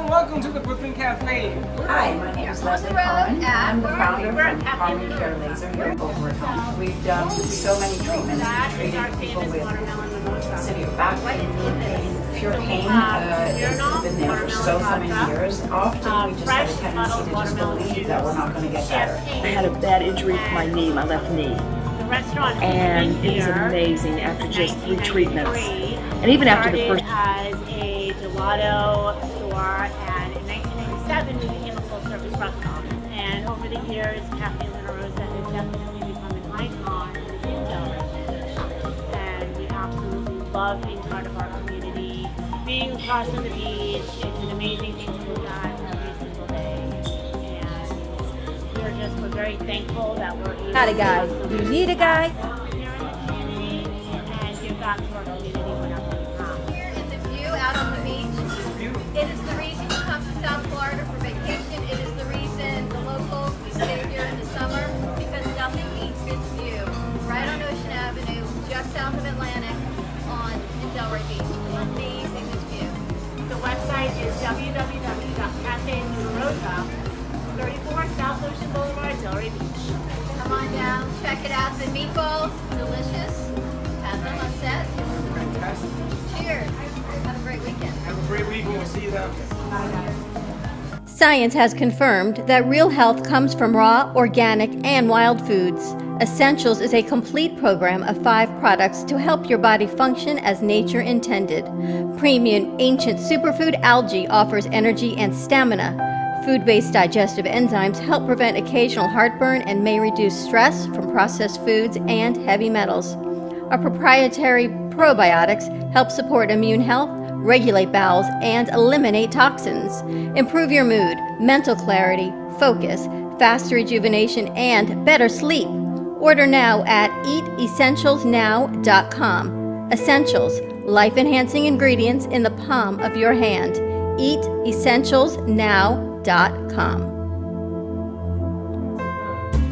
Welcome to the Brooklyn Cafe. Hi, my name is Leslie Cohen. I'm the founder from Carmen Care Laser here over at home. We've done so many treatments. We've treated people with severe back pain, pure pain. It's been there for so many years. Often we just have a tendency to just believe that we're not going to get better. I had a bad injury to my knee, my left knee. And it was amazing after just 3 treatments. And even after the first... as a gelato store, and in 1997 we became a full-service restaurant. And over the years, Cafe Luna Rosa has definitely become an icon in Delray. And we absolutely love being part of our community. Being across on the beach, it's an amazing thing to look at every single day. And we're very thankful that we're able Got a guy. to You need a guy? here in the community and give back to our community whenever we can. Here is the view out on the beach. It is the reason you come to South Florida for vacation. It is the reason the locals, we stay here in the summer, because nothing beats this view. Right on Ocean Avenue, just south of Atlantic, on Delray Beach. Amazing this view. The website is www.cafelunarosa, 34 South Ocean Boulevard, Delray Beach. Come on down, check it out. The meatballs, delicious. Have them on set. Fantastic. Cheers. Have a great weekend. Have a great week and we'll see you then. Science has confirmed that real health comes from raw, organic, and wild foods. Essentials is a complete program of 5 products to help your body function as nature intended. Premium Ancient Superfood Algae offers energy and stamina. Food-based digestive enzymes help prevent occasional heartburn and may reduce stress from processed foods and heavy metals. Our proprietary probiotics help support immune health, regulate bowels, and eliminate toxins. Improve your mood, mental clarity, focus, faster rejuvenation, and better sleep. Order now at eatessentialsnow.com. Essentials, life-enhancing ingredients in the palm of your hand. eatessentialsnow.com.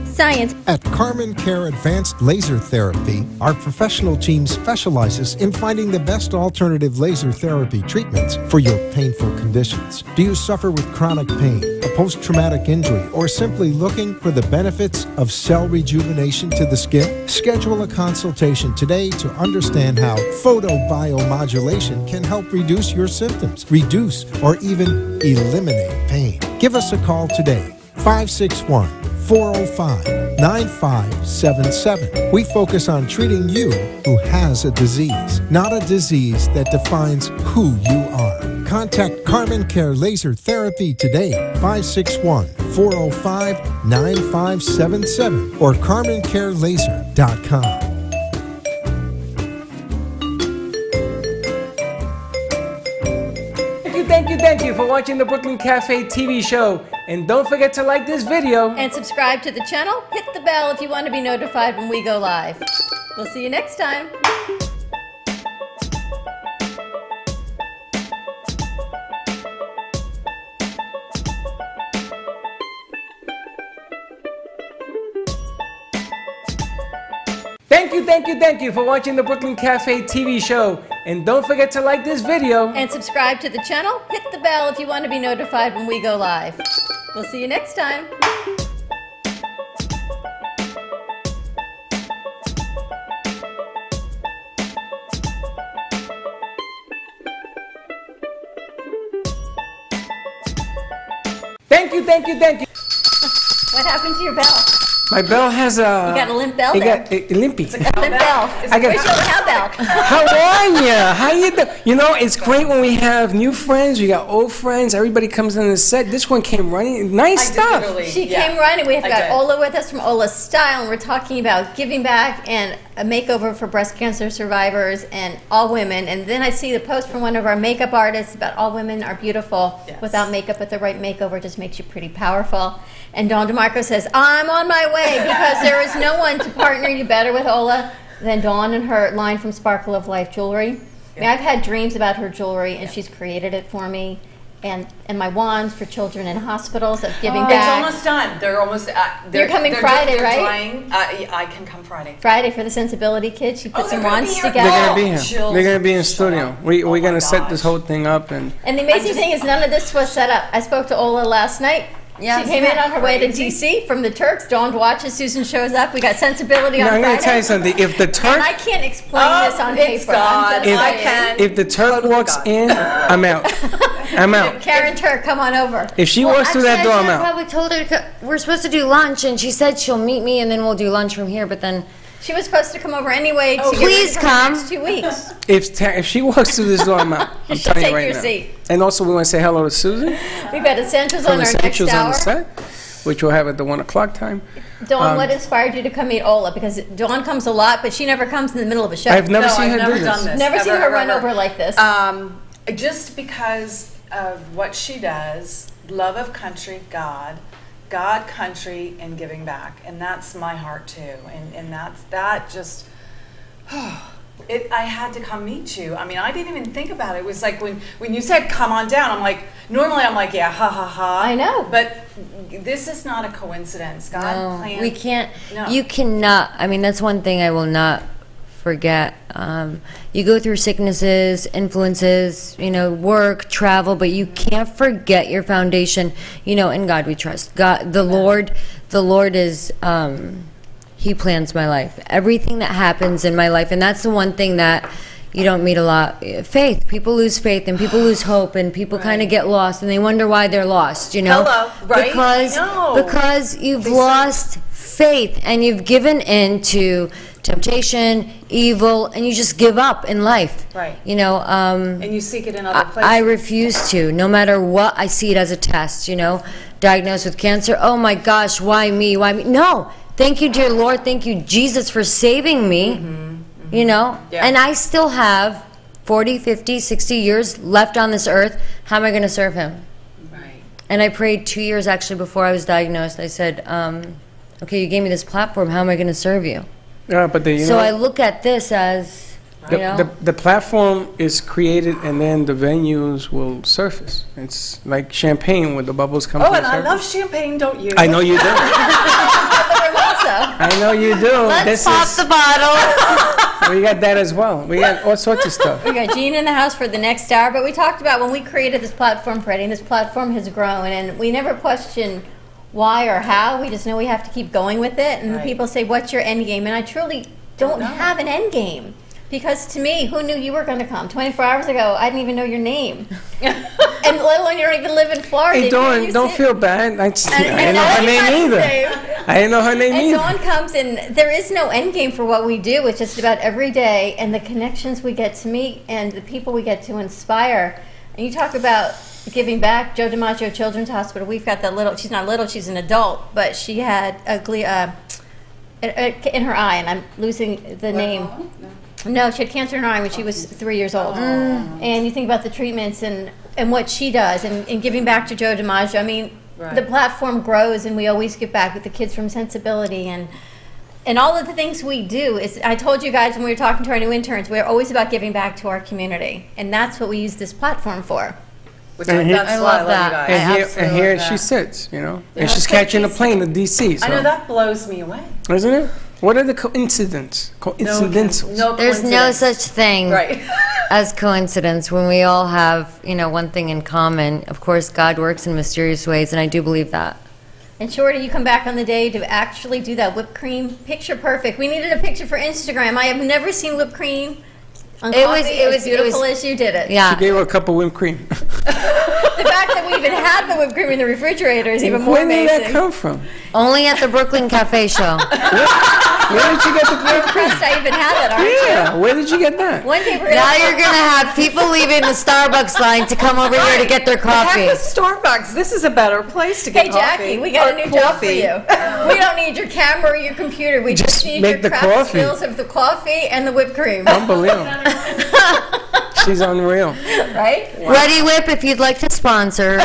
Science. At Carmen Care Advanced Laser Therapy, our professional team specializes in finding the best alternative laser therapy treatments for your painful conditions. Do you suffer with chronic pain, a post-traumatic injury, or simply looking for the benefits of cell rejuvenation to the skin? Schedule a consultation today to understand how photobiomodulation can help reduce your symptoms, reduce or even eliminate pain. Give us a call today, 561-405-9577. We focus on treating you who has a disease, not a disease that defines who you are. Contact Carmen Care Laser Therapy today, 561-405-9577 or carmencarelaser.com. Thank you for watching the Brooklyn Cafe TV show. And don't forget to like this video. And subscribe to the channel. Hit the bell if you want to be notified when we go live. We'll see you next time. Thank you for watching the Brooklyn Cafe TV show. And don't forget to like this video. And subscribe to the channel. Hit the bell if you want to be notified when we go live. We'll see you next time. Thank you. What happened to your bell? My bell has a... You got a limp bell there? Got a limpy. It's a limp bell. It's a cowbell. How are ya? How you doing? You know, it's great when we have new friends. We got old friends. Everybody comes in the set. This one came running. Nice stuff. She came running. We've got Ola with us from Ola Style, and we're talking about giving back and a makeover for breast cancer survivors and all women. And then I see the post from one of our makeup artists about all women are beautiful without makeup, but the right makeover just makes you pretty powerful. And Dawn DeMarco says, I'm on my way, because there is no one to partner you better with Ola than Dawn and her line from Sparkle of Life Jewelry. I mean, I've had dreams about her jewelry, and she's created it for me. And my wands for children in hospitals of giving back. It's almost done. They're almost. You're coming Friday, they're right? Drying. I can come Friday. Friday for the Sensibility Kids. She put some wands together. They're gonna be here. They're gonna be in studio. We're gonna set this whole thing up and. And the amazing thing is, none of this was set up. I spoke to Ola last night. Yeah, she came in on her way to DC from the Turks. Dawn watches. Susan shows up. We got Sensibility on Friday. I'm going to tell you something. If the Turk... And I can't explain this on paper. If the Turk walks in, I'm out. I'm out. Karen Turk, come on over. If she walks through that door, I'm out. I probably told her we're supposed to do lunch, and she said she'll meet me, and then we'll do lunch from here, but then... She was supposed to come over anyway to please come. Next 2 weeks. If she walks through this door, I'm out. I'm telling you right now. Seat. And also, we want to say hello to Susan. We've got Essentials on our next Essentials hour. on the set, which we'll have at the 1 o'clock time. Dawn, what inspired you to come meet Ola? Because Dawn comes a lot, but she never comes in the middle of a show. I've never seen her do this. Done this. Never seen her run over like this. Just because of what she does, love of country, God, country, and giving back. And that's my heart too. And that just, I had to come meet you. I mean, I didn't even think about it. It was like when you said, come on down, I'm like, normally I'm like, yeah, ha, ha, ha. I know. But this is not a coincidence. God planned. We can't, No. you cannot, I mean, that's one thing I will not forget. You go through sicknesses, influences, work, travel, but you can't forget your foundation. In God we trust. God, the Lord is, He plans my life. Everything that happens in my life, and that's the one thing that you don't meet a lot. Faith. People lose faith, and people lose hope, and people kind of get lost, and they wonder why they're lost. Hello, right? Because you've lost faith, and you've given in to temptation, evil, and you just give up in life. Right. You know, And you seek it in other places. I refuse to. No matter what, I see it as a test, you know. Diagnosed with cancer, oh my gosh, why me? Why me? No. Thank you, dear Lord. Thank you, Jesus, for saving me. You know? Yeah. And I still have 40, 50, 60 years left on this earth. How am I going to serve him? Right. And I prayed 2 years actually before I was diagnosed. I said, okay, you gave me this platform. How am I going to serve you? Yeah, but you So know, I look at this as, you know. the platform is created, and then the venues will surface. It's like champagne when the bubbles come. Oh, to and the I surface. love champagne, don't you? I know you do. I know you do. Let's pop the bottle. We got that as well. We got all sorts of stuff. We got Gene in the house for the next hour, but we talked about when we created this platform, Freddie, and this platform has grown, and we never question why or how. We just know we have to keep going with it. And Right. people say, what's your end game? And I truly don't have an end game. Because to me, who knew you were going to come? 24 hours ago, I didn't even know your name. And let alone you don't even live in Florida. Hey, Dawn, don't feel bad. I didn't know her name either. I didn't know her name And either. Dawn comes, and there is no end game for what we do. It's just about every day and the connections we get to meet and the people we get to inspire. And you talk about giving back. Joe DiMaggio Children's Hospital, we've got that little, she's not little, she's an adult, but she had in her eye, and I'm losing the name. No, she had cancer in her eye when she was 3 years old. And you think about the treatments and what she does and giving back to Joe DiMaggio. I mean, the platform grows, and we always give back with the kids from Sensibility and all of the things we do. Is I told you guys when we were talking to our new interns, we're always about giving back to our community. And that's what we use this platform for. I love that. And here she sits, you know, and she's catching a plane to D.C. So. I know, that blows me away. Isn't it? What are the coincidence? Coincidentals. No There's no such thing Right. as coincidence when we all have, you know, one thing in common. Of course, God works in mysterious ways, and I do believe that. And Shorty, you come back on the day to actually do that whipped cream. Picture perfect. We needed a picture for Instagram. I have never seen whipped cream on coffee as beautiful as you did it. Yeah. She gave her a cup of whipped cream. The fact that we even had the whipped cream in the refrigerator is even more Where amazing. did that come from? Only at the Brooklyn Cafe show. Where did you get the You're impressed I even had that, aren't you? Yeah, where did you get that? One day we're Now you're going to have people leaving the Starbucks line to come over here to get their coffee. Heck with Starbucks. This is a better place to get Hey, coffee. Jackie, we got a new job for you. We don't need your camera or your computer. We just need make your the craft coffee. skills of the coffee and the whipped cream. Unbelievable. She's unreal. Right? Ready Whip, if you'd like to sponsor.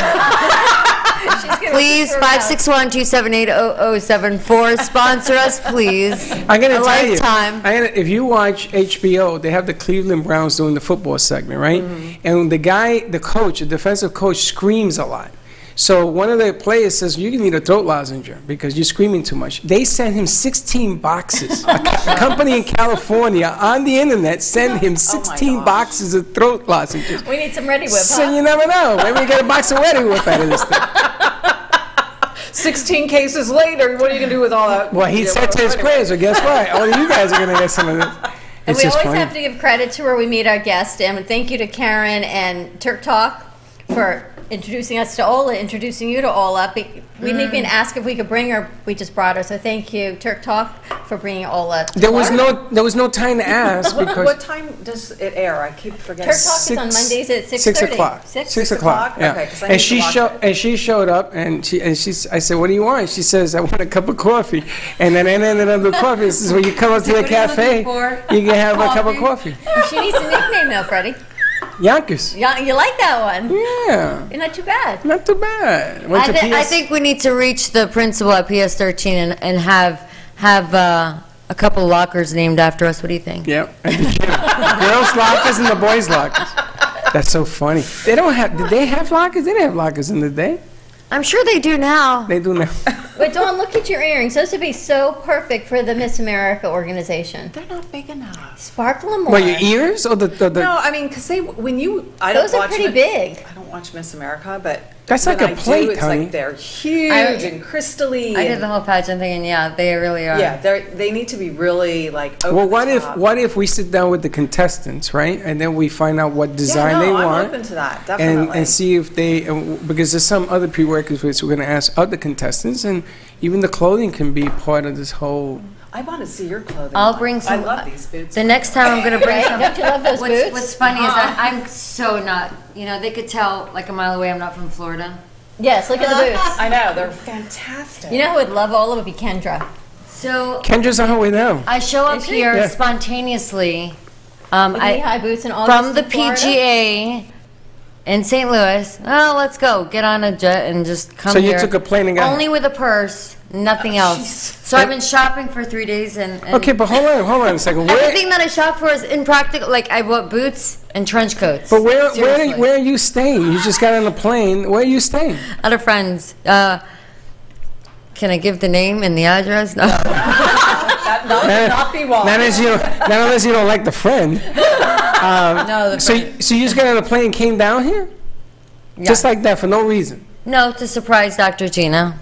Please, 561-278-0074. Sponsor us, please. I'm gonna A tell lifetime. you. If you watch HBO, they have the Cleveland Browns doing the football segment, right? And the guy, the coach, the defensive coach, screams a lot. So one of the players says, "You need a throat lozenge because you're screaming too much." They sent him 16 boxes. A company in California on the internet sent him 16 boxes of throat lozenges. We need some Ready Whip, So huh? you never know. Maybe we get a box of Ready Whip out of this thing. 16 cases later, what are you going to do with all that? Well, he said to his prayers, so guess what? All of you guys are going to get some of this. And It's we just always funny. have to give credit to where we meet our guests. And thank you to Karen and Turk Talk for introducing us to Ola, introducing you to Ola. We didn't even ask if we could bring her. We just brought her. So thank you, Turk Talk, for bringing Ola to There was Florida. no time to ask because What time does it air? I keep forgetting. Turk Talk is on Mondays at 6:30. 6 o'clock. 6 o'clock. Yeah. Okay, 'cause I and need to watch she showed up and she's. I said, "What do you want?" She says, "I want a cup of coffee." And then I ended up with coffee. This is when you come up to the What are you cafe, looking for? you can have a cup of coffee. She needs a nickname though, Freddie. Yonkers. You like that one? Yeah. You're not too bad. Not too bad. Went to I PS think we need to reach the principal at PS13 and have a couple lockers named after us. What do you think? Yep. At the gym. Girls' lockers and the boys' lockers. That's so funny. They don't have. Did they have lockers? They didn't have lockers in the day. I'm sure they do now. They do now. But Dawn, look at your earrings. Those would be so perfect for the Miss America organization. They're not big enough. Sparkle them more. What, your ears or the No, I mean, because I don't Those are watch pretty big. I don't watch Miss America, but That's when like a I plate, do, it's honey. like they're huge and crystally. I did and- the whole pageant thing, and yeah, they really are. Yeah, they need to be really like. Over Well, the top. what if we sit down with the contestants, right, and then we find out what design Yeah, no, they I'm want, open to that, definitely. and see if they because there's some other prerequisites we're going to ask other contestants, and even the clothing can be part of this whole I want to see your clothing. I'll line. bring some. I love these boots. The next time I'm going to bring Right? some. Don't you love those boots? What's funny is that I'm so not, they could tell like a mile away I'm not from Florida. Yes, look at the boots. I know, they're fantastic. You know who would love all of it would be Kendra. So Kendra's on her way now. I show up Is she? here Yeah. spontaneously. With knee-high boots and all From the this in Florida? PGA in St. Louis. Oh, let's go. Get on a jet and just come So here. you took a plane and got. Only with a purse, nothing else. So I've been shopping for 3 days and Okay, but hold on a second. Where, everything that I shop for is impractical. Like I bought boots and trench coats. but where Seriously. are you staying? You just got on a plane. Where are you staying? Other friends. Can I give the name and the address? No. Not be wrong. Not unless you don't like the friend. No, the So you just got on a plane and came down here? Yeah. Just like that for no reason? No, to surprise Dr. Gina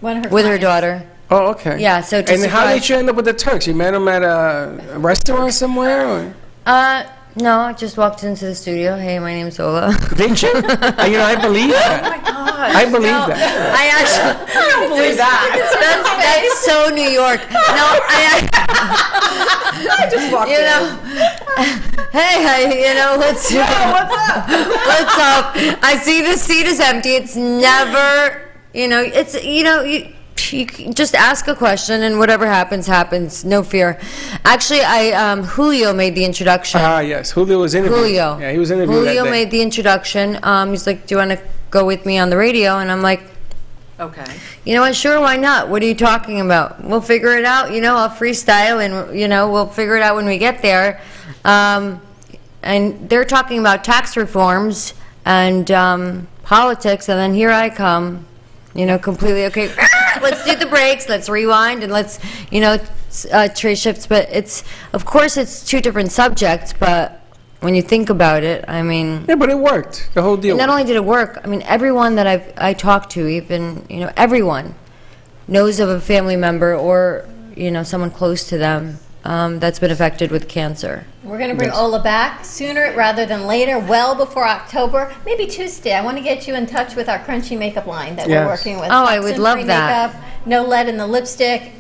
One of her with her clients. daughter. Oh, okay. Yeah, so to And how did surprise- you end up with the Turks? You met them at a restaurant somewhere? Or? No, I just walked into the studio. Hey, my name's Ola. Didn't you? I believe that. Oh my gosh. I believe No, that. I actually. I don't believe that. That's so New York. No, I just walked you in. know, hey, what's up? What's up? I see the seat is empty. It's never, you just ask a question and whatever happens, happens. No fear. Actually, Julio made the introduction. Ah, yes. Julio was interviewed. Julio. Yeah, he was interviewed Julio that day. made the introduction. He's like, "Do you want to go with me on the radio?" And I'm like, Okay. "You know what? Sure, why not? What are you talking about? We'll figure it out. I'll freestyle, and we'll figure it out when we get there." And they're talking about tax reforms and politics, and then here I come, completely okay. Let's do the breaks. Let's rewind, and let's, trade shifts. But of course, it's two different subjects. But when you think about it, I mean, Yeah, but it worked. The whole deal. not only did it work, I mean, everyone that I talked to, even everyone knows of a family member or someone close to them that's been affected with cancer. We're going to bring Yes. Ola back sooner rather than later, well before October, maybe Tuesday. I want to get you in touch with our crunchy makeup line that Yes. we're working with. Oh, I would love Toxin-free that. Makeup, no lead in the lipstick.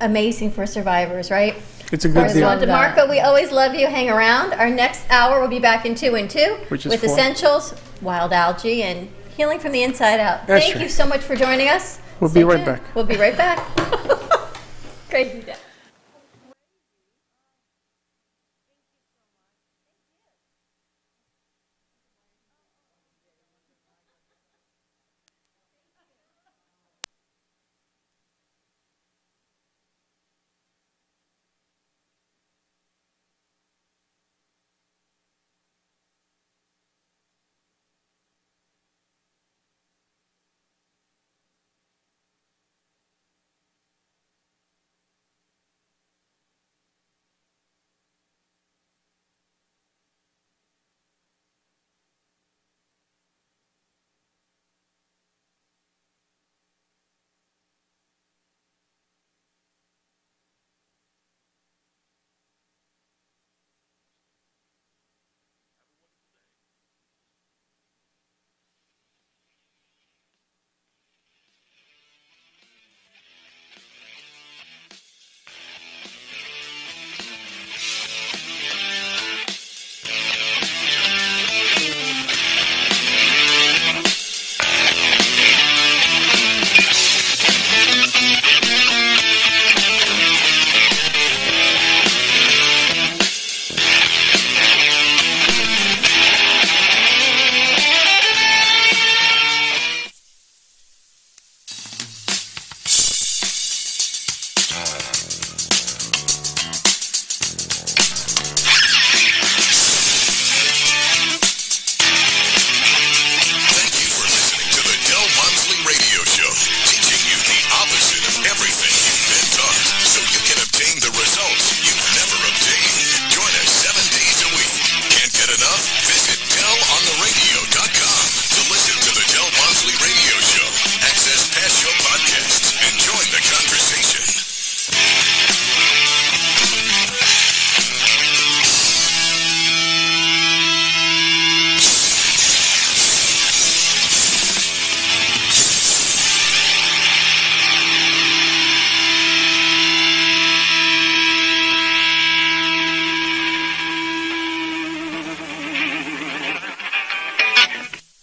Amazing for survivors, right? It's a good First deal. one, DeMarco, we always love you. Hang around. Our next hour will be back in 2 and 2 Which is with 4. essentials, wild algae, and healing from the inside out. That's Thank right. you so much for joining us. We'll Stay be right tuned. back. We'll be right back. Crazy day.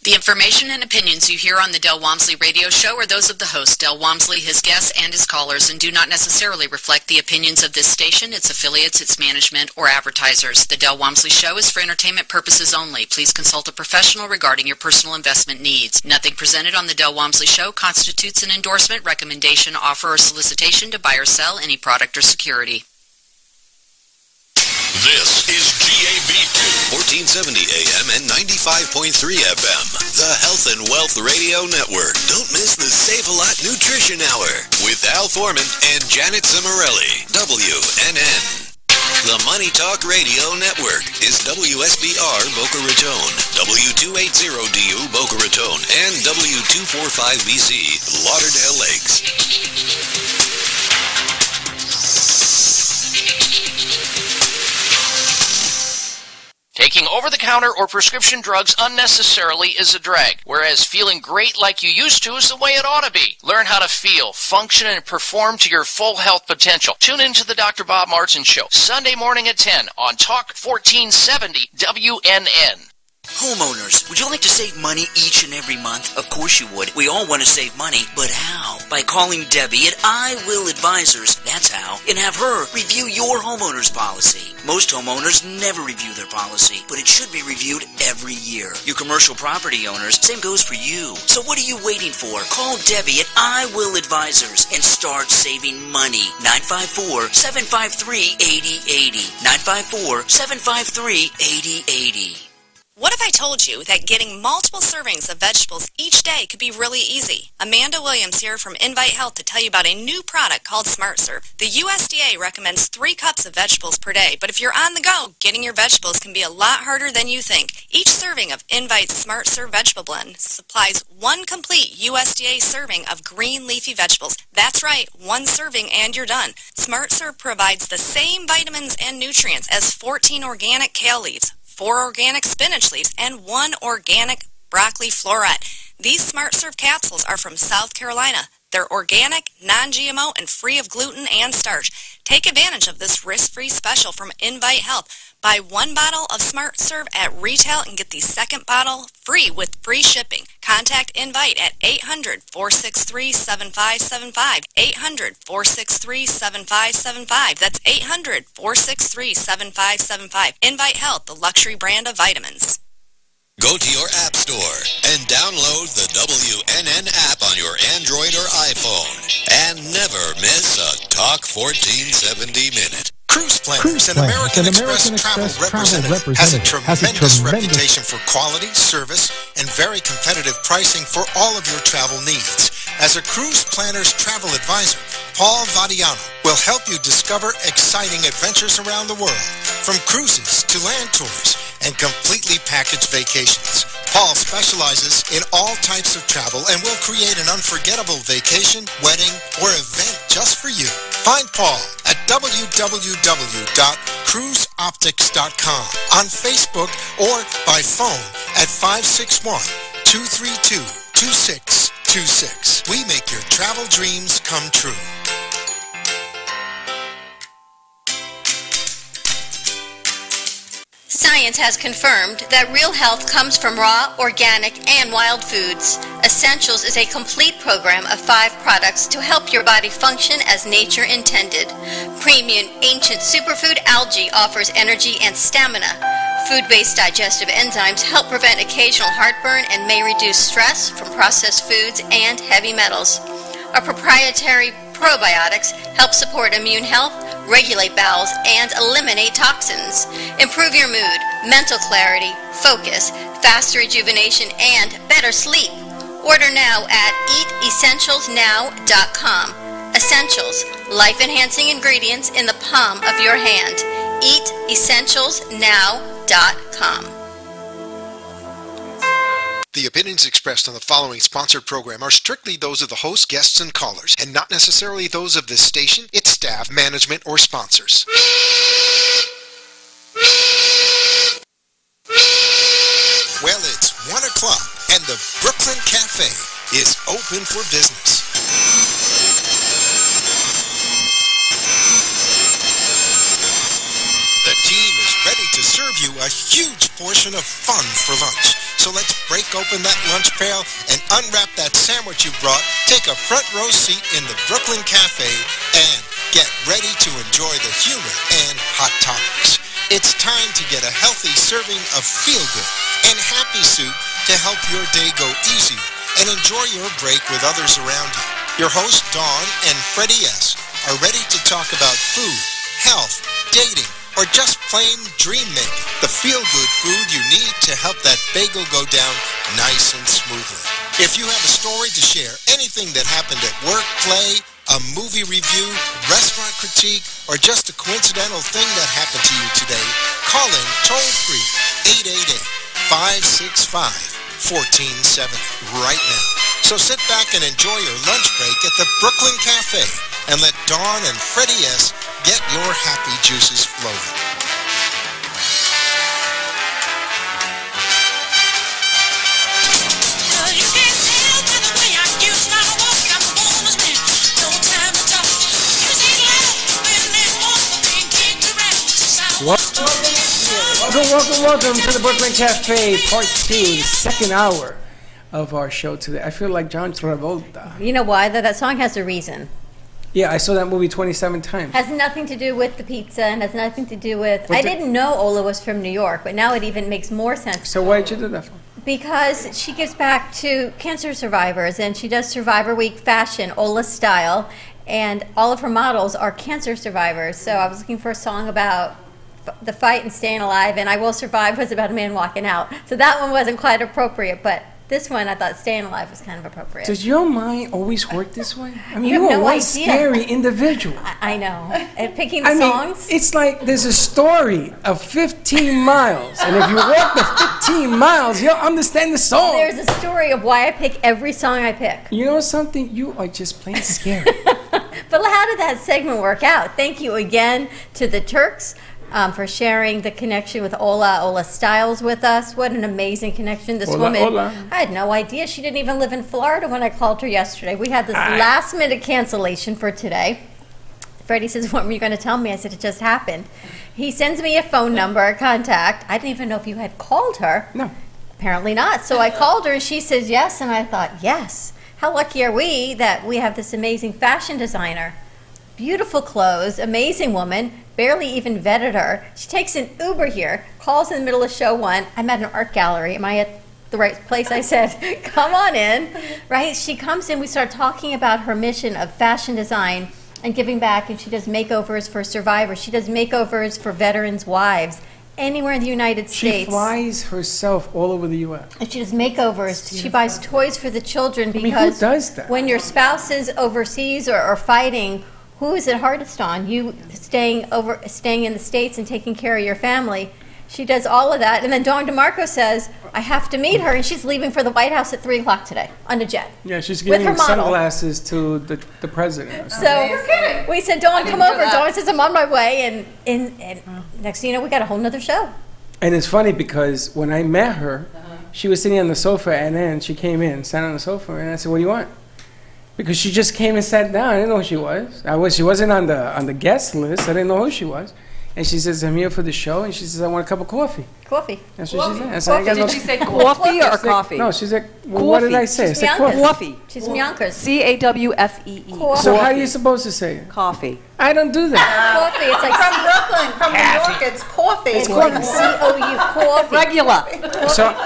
The information and opinions you hear on the Del Walmsley radio show are those of the host, Del Walmsley, his guests, and his callers, and do not necessarily reflect the opinions of this station, its affiliates, its management, or advertisers. The Del Walmsley show is for entertainment purposes only. Please consult a professional regarding your personal investment needs. Nothing presented on the Del Walmsley show constitutes an endorsement, recommendation, offer, or solicitation to buy or sell any product or security. This is GAB2, 1470 AM and 95.3 FM, the Health and Wealth Radio Network. Don't miss the Save a Lot Nutrition Hour with Al Foreman and Janet Zimarelli, WNN. The Money Talk Radio Network is WSBR Boca Raton, W280DU Boca Raton, and W245BC Lauderdale Lakes. Taking over-the-counter or prescription drugs unnecessarily is a drag, whereas feeling great like you used to is the way it ought to be. Learn how to feel, function, and perform to your full health potential. Tune into the Dr. Bob Martin Show, Sunday morning at 10 on Talk 1470 WNN. Homeowners, would you like to save money each and every month? Of course you would. We all want to save money, but how? By calling Debbie at I Will Advisors, that's how, and have her review your homeowner's policy. Most homeowners never review their policy, but it should be reviewed every year. You commercial property owners, same goes for you. So what are you waiting for? Call Debbie at I Will Advisors and start saving money. 954-753-8080. 954-753-8080. What if I told you that getting multiple servings of vegetables each day could be really easy? Amanda Williams here from Invite Health to tell you about a new product called SmartServe. The USDA recommends 3 cups of vegetables per day, but if you're on the go, getting your vegetables can be a lot harder than you think. Each serving of Invite's SmartServe Vegetable Blend supplies 1 complete USDA serving of green leafy vegetables. That's right, 1 serving and you're done. SmartServe provides the same vitamins and nutrients as 14 organic kale leaves, 4 organic spinach leaves, and 1 organic broccoli floret. These SmartServe capsules are from South Carolina. They're organic, non-GMO, and free of gluten and starch. Take advantage of this risk-free special from Invite Health. Buy 1 bottle of SmartServe at retail and get the second bottle free with free shipping. Contact Invite at 800-463-7575. 800-463-7575. That's 800-463-7575. Invite Health, the luxury brand of vitamins. Go to your app store and download the WNN app on your Android or iPhone. And never miss a Talk 1470 minute. Cruise Planners, an American Express travel representative, has a tremendous reputation for quality, service, and very competitive pricing for all of your travel needs. As a Cruise Planners travel advisor, Paul Vadiano will help you discover exciting adventures around the world, from cruises to land tours and completely packaged vacations. Paul specializes in all types of travel and will create an unforgettable vacation, wedding, or event just for you. Find Paul at www.cruiseoptics.com, on Facebook, or by phone at 561-232-2626. We make your travel dreams come true. Science has confirmed that real health comes from raw, organic, and wild foods. Essentials is a complete program of 5 products to help your body function as nature intended. Premium Ancient Superfood Algae offers energy and stamina. Food-based digestive enzymes help prevent occasional heartburn and may reduce stress from processed foods and heavy metals. Our proprietary probiotics help support immune health, regulate bowels, and eliminate toxins. Improve your mood, mental clarity, focus, faster rejuvenation, and better sleep. Order now at eatessentialsnow.com. Essentials, life-enhancing ingredients in the palm of your hand. eatessentialsnow.com. The opinions expressed on the following sponsored program are strictly those of the host, guests, and callers, and not necessarily those of this station, its staff, management, or sponsors. Well, it's 1 o'clock, and the Brooklyn Cafe is open for business. The team is ready to serve you a huge portion of fun for lunch. So let's break open that lunch pail and unwrap that sandwich you brought, take a front row seat in the Brooklyn Cafe, and get ready to enjoy the humor and hot topics. It's time to get a healthy serving of feel-good and happy soup to help your day go easier and enjoy your break with others around you. Your hosts, Dawn and Freddy S., are ready to talk about food, health, dating, or just plain dream making. The feel-good food you need to help that bagel go down nice and smoothly. If you have a story to share, anything that happened at work, play, a movie review, restaurant critique, or just a coincidental thing that happened to you today, call in toll-free 888-565-1470 right now. So sit back and enjoy your lunch break at the Brooklyn Cafe and let Dawn and Freddy S. get your happy juices flowing. Welcome to the Brooklyn Cafe, Part 2, the second hour of our show today. I feel like John Travolta. You know why? That song has a reason. Yeah, I saw that movie 27 times. Has nothing to do with the pizza and has nothing to do with... I didn't know Ola was from New York, but now it even makes more sense. So why did you do that for? Because she gives back to cancer survivors, and she does Survivor Week fashion, Ola style, and all of her models are cancer survivors. So I was looking for a song about the fight and staying alive, and I Will Survive was about a man walking out. So that one wasn't quite appropriate, but this one I thought staying alive was kind of appropriate. Does your mind always work this way? I mean, you are have no one idea. scary individual. I know. And picking the songs? It's like there's a story of 15 miles, and if you walk the 15 miles, you'll understand the song. There's a story of why I pick every song I pick. You know something? You are just plain scary. But how did that segment work out? Thank you again to the Turks for sharing the connection with Ola Styles with us. What an amazing connection. This woman, I had no idea. She didn't even live in Florida when I called her yesterday. We had this last minute cancellation for today. Freddie says, what were you going to tell me? I said, it just happened. He sends me a phone number, a contact. I didn't even know if you had called her. No. Apparently not. So I called her and she says yes, and I thought, yes. How lucky are we that we have this amazing fashion designer. Beautiful clothes, amazing woman, barely even vetted her. She takes an Uber here, calls in the middle of show one. I'm at an art gallery. Am I at the right place? I said, come on in, right? She comes in, we start talking about her mission of fashion design and giving back, and she does makeovers for survivors. She does makeovers for veterans' wives anywhere in the United States. She flies herself all over the U.S. And she does makeovers. She buys toys for the children because who does that? When your spouse is overseas or fighting, who is it hardest on? You staying in the States and taking care of your family. She does all of that. And then Dawn DeMarco says, I have to meet her. And she's leaving for the White House at 3 o'clock today on a jet. Yeah, she's giving sunglasses to the president. So we said, Dawn, come over. Dawn says, I'm on my way. And next thing you know, we got a whole nother show. And it's funny because when I met her, she was sitting on the sofa. And then she came in, sat on the sofa. And I said, what do you want? Because she just came and sat down. I didn't know who she was. She wasn't on the guest list. I didn't know who she was. And she says, I'm here for the show. And she says, I want a cup of coffee. Coffee. That's what she said. I said, did she say coffee or coffee? No, she said, well, what did I say? I said coffee. She's from Yonkers. C-A-W-F-E-E. So how are you supposed to say it? Coffee. I don't do that. Coffee. It's like from Brooklyn, from New York, it's coffee. It's like C-O-U, coffee. Regular.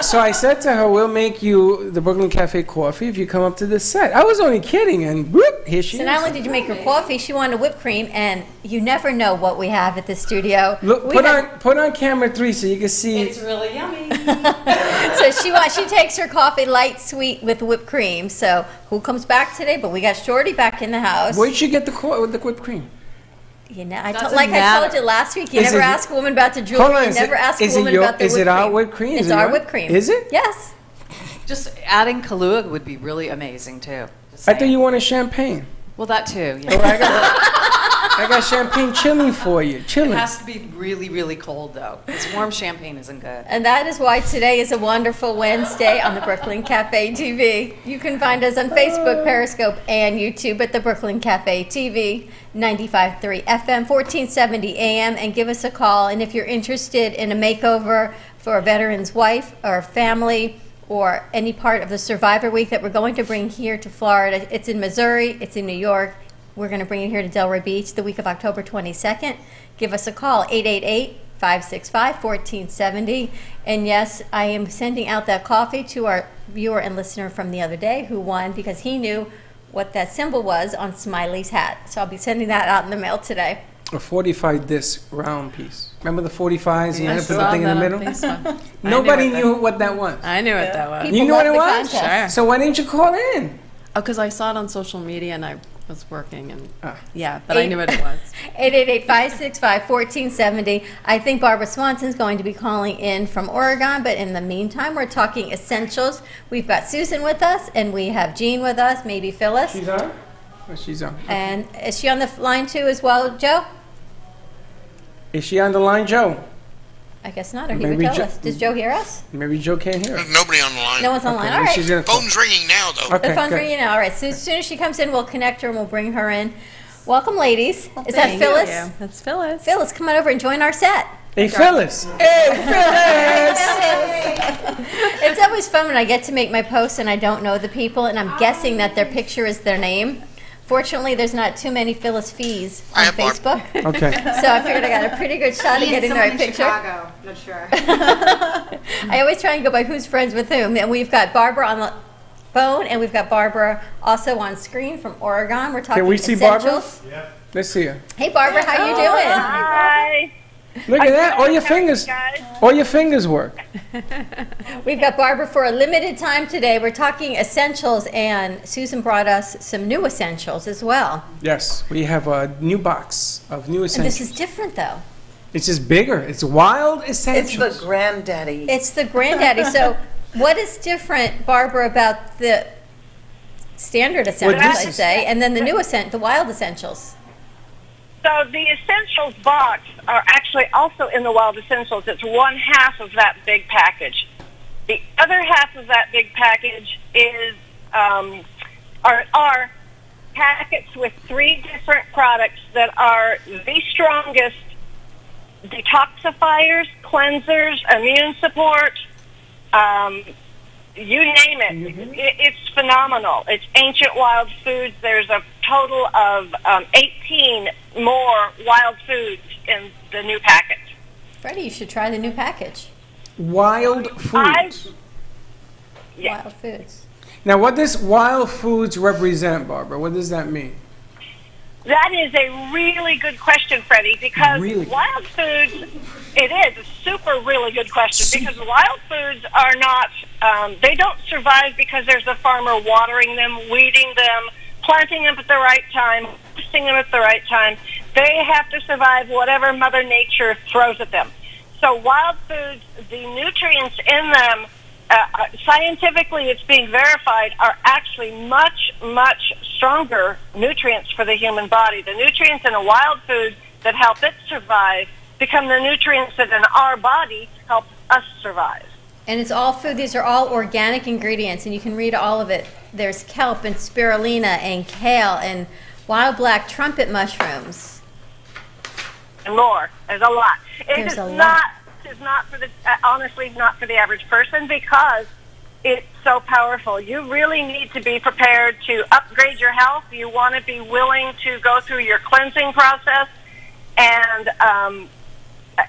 So I said to her, we'll make you the Brooklyn Cafe coffee if you come up to the set. I was only kidding, and whoop, here she is. So not only did you make her coffee, she wanted whipped cream, and you never know what we have at the studio. Look, put on camera 3 so you can see. It's really yummy. So she takes her coffee light sweet with whipped cream. So who comes back today? But we got Shorty back in the house. Where'd you get the whipped cream? You know, I told you last week, you never ask a woman about the jewelry. Hold on, you never ask a woman about the whipped cream. Is it our whipped cream? It's our whipped cream. Is it? Yes. Just adding Kahlua would be really amazing, too. I thought you wanted champagne. Well, that too. Yeah. I got champagne chilling for you. Chilling. It has to be really, really cold, though. Because warm champagne isn't good. And that is why today is a wonderful Wednesday on the Brooklyn Cafe TV. You can find us on Facebook, Periscope, and YouTube at the Brooklyn Cafe TV, 95.3 FM, 1470 AM, and give us a call. And if you're interested in a makeover for a veteran's wife or family, or any part of the Survivor Week that we're going to bring here to Florida. It's in Missouri, it's in New York. We're going to bring it here to Delray Beach the week of October 22nd. Give us a call, 888-565-1470. And yes, I am sending out that coffee to our viewer and listener from the other day who won because he knew what that symbol was on Smiley's hat. So I'll be sending that out in the mail today. A 45 disc round piece. Remember the 45s? And you had to put the thing in the middle? Nobody knew what that was. I knew what that was. You knew what it was? Sure. So why didn't you call in? Oh, because I saw it on social media and I was working and yeah, but I knew what it was. 888-565-1470. I think Barbara Swanson's going to be calling in from Oregon, but in the meantime, we're talking essentials. We've got Susan with us, and we have Jean with us, maybe Phyllis. She's on? Oh, she's on. Okay. And is she on the line too as well, Joe? Is she on the line, Joe? I guess not, or he would tell us. Does Joe hear us? Maybe Joe can't hear us. There's nobody on the line. No one's on the line. All right. Phone's ringing now, though. Okay, the phone's good. ringing now. All right. So as soon as she comes in, we'll connect her and we'll bring her in. Welcome, ladies. Is that thank Phyllis? you. That's Phyllis. Phyllis, come on over and join our set. Hey, Phyllis. Hey, Phyllis. It's always fun when I get to make my posts and I don't know the people, and I'm guessing that their picture is their name. Fortunately, there's not too many Phyllis Fees on Facebook. Okay. So I figured I got a pretty good shot at getting the right picture. Chicago, not sure. I always try and go by who's friends with whom. And we've got Barbara on the phone, and we've got Barbara also on screen from Oregon. We're talking Can we see Barbara? essentials. Yeah. Let's see her. Hey, Barbara, how you doing? Hi. Look at that. All your fingers work. We've got Barbara for a limited time today. We're talking essentials, and Susan brought us some new essentials as well. Yes, we have a new box of new And essentials. this is different, though. It's just bigger. It's wild essentials. It's the granddaddy. It's the granddaddy. So what is different, Barbara, about the standard essentials, I'd say, and then the new the wild essentials? So the essentials box are actually also in the Wild Essentials. It's one half of that big package. The other half of that big package is are packets with 3 different products that are the strongest detoxifiers, cleansers, immune support, you name it. It's phenomenal. It's ancient wild foods. There's a total of 18 more wild foods in the new package. Freddie, you should try the new package. Wild foods. Wild foods. Now, what does wild foods represent, Barbara? What does that mean? That is a really good question, Freddie, because wild foods, it is a super really good question, because wild foods are not, they don't survive because there's a farmer watering them, weeding them, planting them at the right time, harvesting them at the right time. They have to survive whatever Mother Nature throws at them. So wild foods, the nutrients in them, scientifically it's being verified, are actually much, much stronger nutrients for the human body. The nutrients in a wild food that help it survive become the nutrients that in our body help us survive. And it's all food. These are all organic ingredients, and you can read all of it. There's kelp and spirulina and kale and wild black trumpet mushrooms. And more. There's a lot. There's It a is lot. not for the, honestly, not for the average person, because it's so powerful. You really need to be prepared to upgrade your health. You want to be willing to go through your cleansing process, and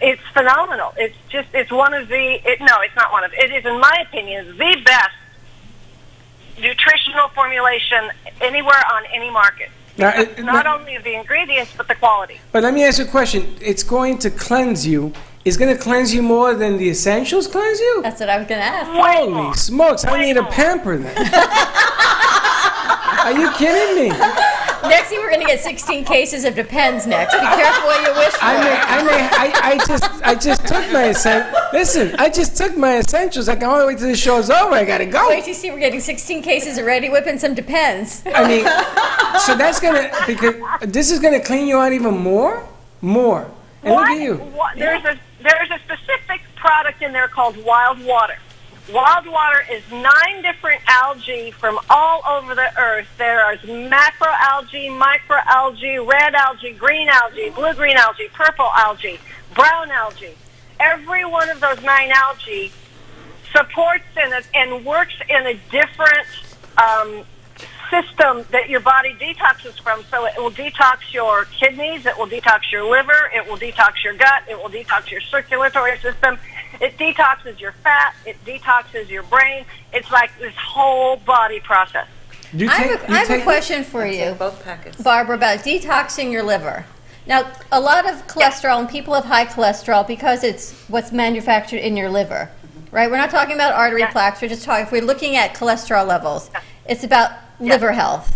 it's phenomenal. It's just, it's one of the, no, it's not one of, it is, in my opinion, the best nutritional formulation anywhere on any market. Now, Not only the ingredients, but the quality. But let me ask you a question. It's going to cleanse you. It's going to cleanse you more than the essentials cleanse you? That's what I was going to ask. Holy smokes, I need a pamper then. Are you kidding me? Next thing, we're going to get 16 cases of Depends next. Be careful what you wish for. I just took my essentials. Listen, I just took my essentials. I can only wait till the show's over. I got to go. Wait till you see we're getting 16 cases of Ready Whip and some Depends. I mean, so that's going to, because this is going to clean you out even more? More. And look at you. There's a specific product in there called Wild Water. Wild water is 9 different algae from all over the earth. There is macroalgae, microalgae, red algae, green algae, blue-green algae, purple algae, brown algae. Every one of those 9 algae supports and works in a different system that your body detoxes from. So it will detox your kidneys, it will detox your liver, it will detox your gut, it will detox your circulatory system. It detoxes your fat, it detoxes your brain. It's like this whole body process. I have a question for you, both packets, Barbara, about detoxing your liver. Now, a lot of cholesterol, and people have high cholesterol because it's what's manufactured in your liver, right? We're not talking about artery plaques. We're just talking, if we're looking at cholesterol levels, it's about liver health.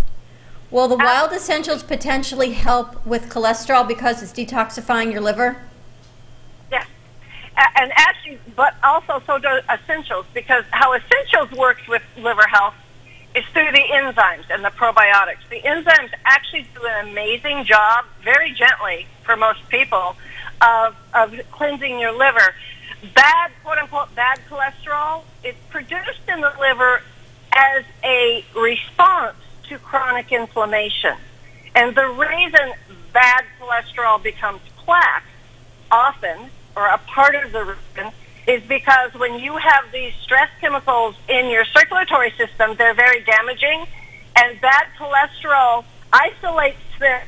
Will the Wild Essentials potentially help with cholesterol because it's detoxifying your liver? Yes. And actually, but also so do Essentials, because how Essentials works with liver health is through the enzymes and the probiotics. The enzymes actually do an amazing job, very gently for most people, of cleansing your liver. Bad, quote-unquote, bad cholesterol, it's produced in the liver as a response to chronic inflammation. And the reason bad cholesterol becomes plaque often, or a part of the reason, is because when you have these stress chemicals in your circulatory system, they're very damaging, and bad cholesterol isolates them,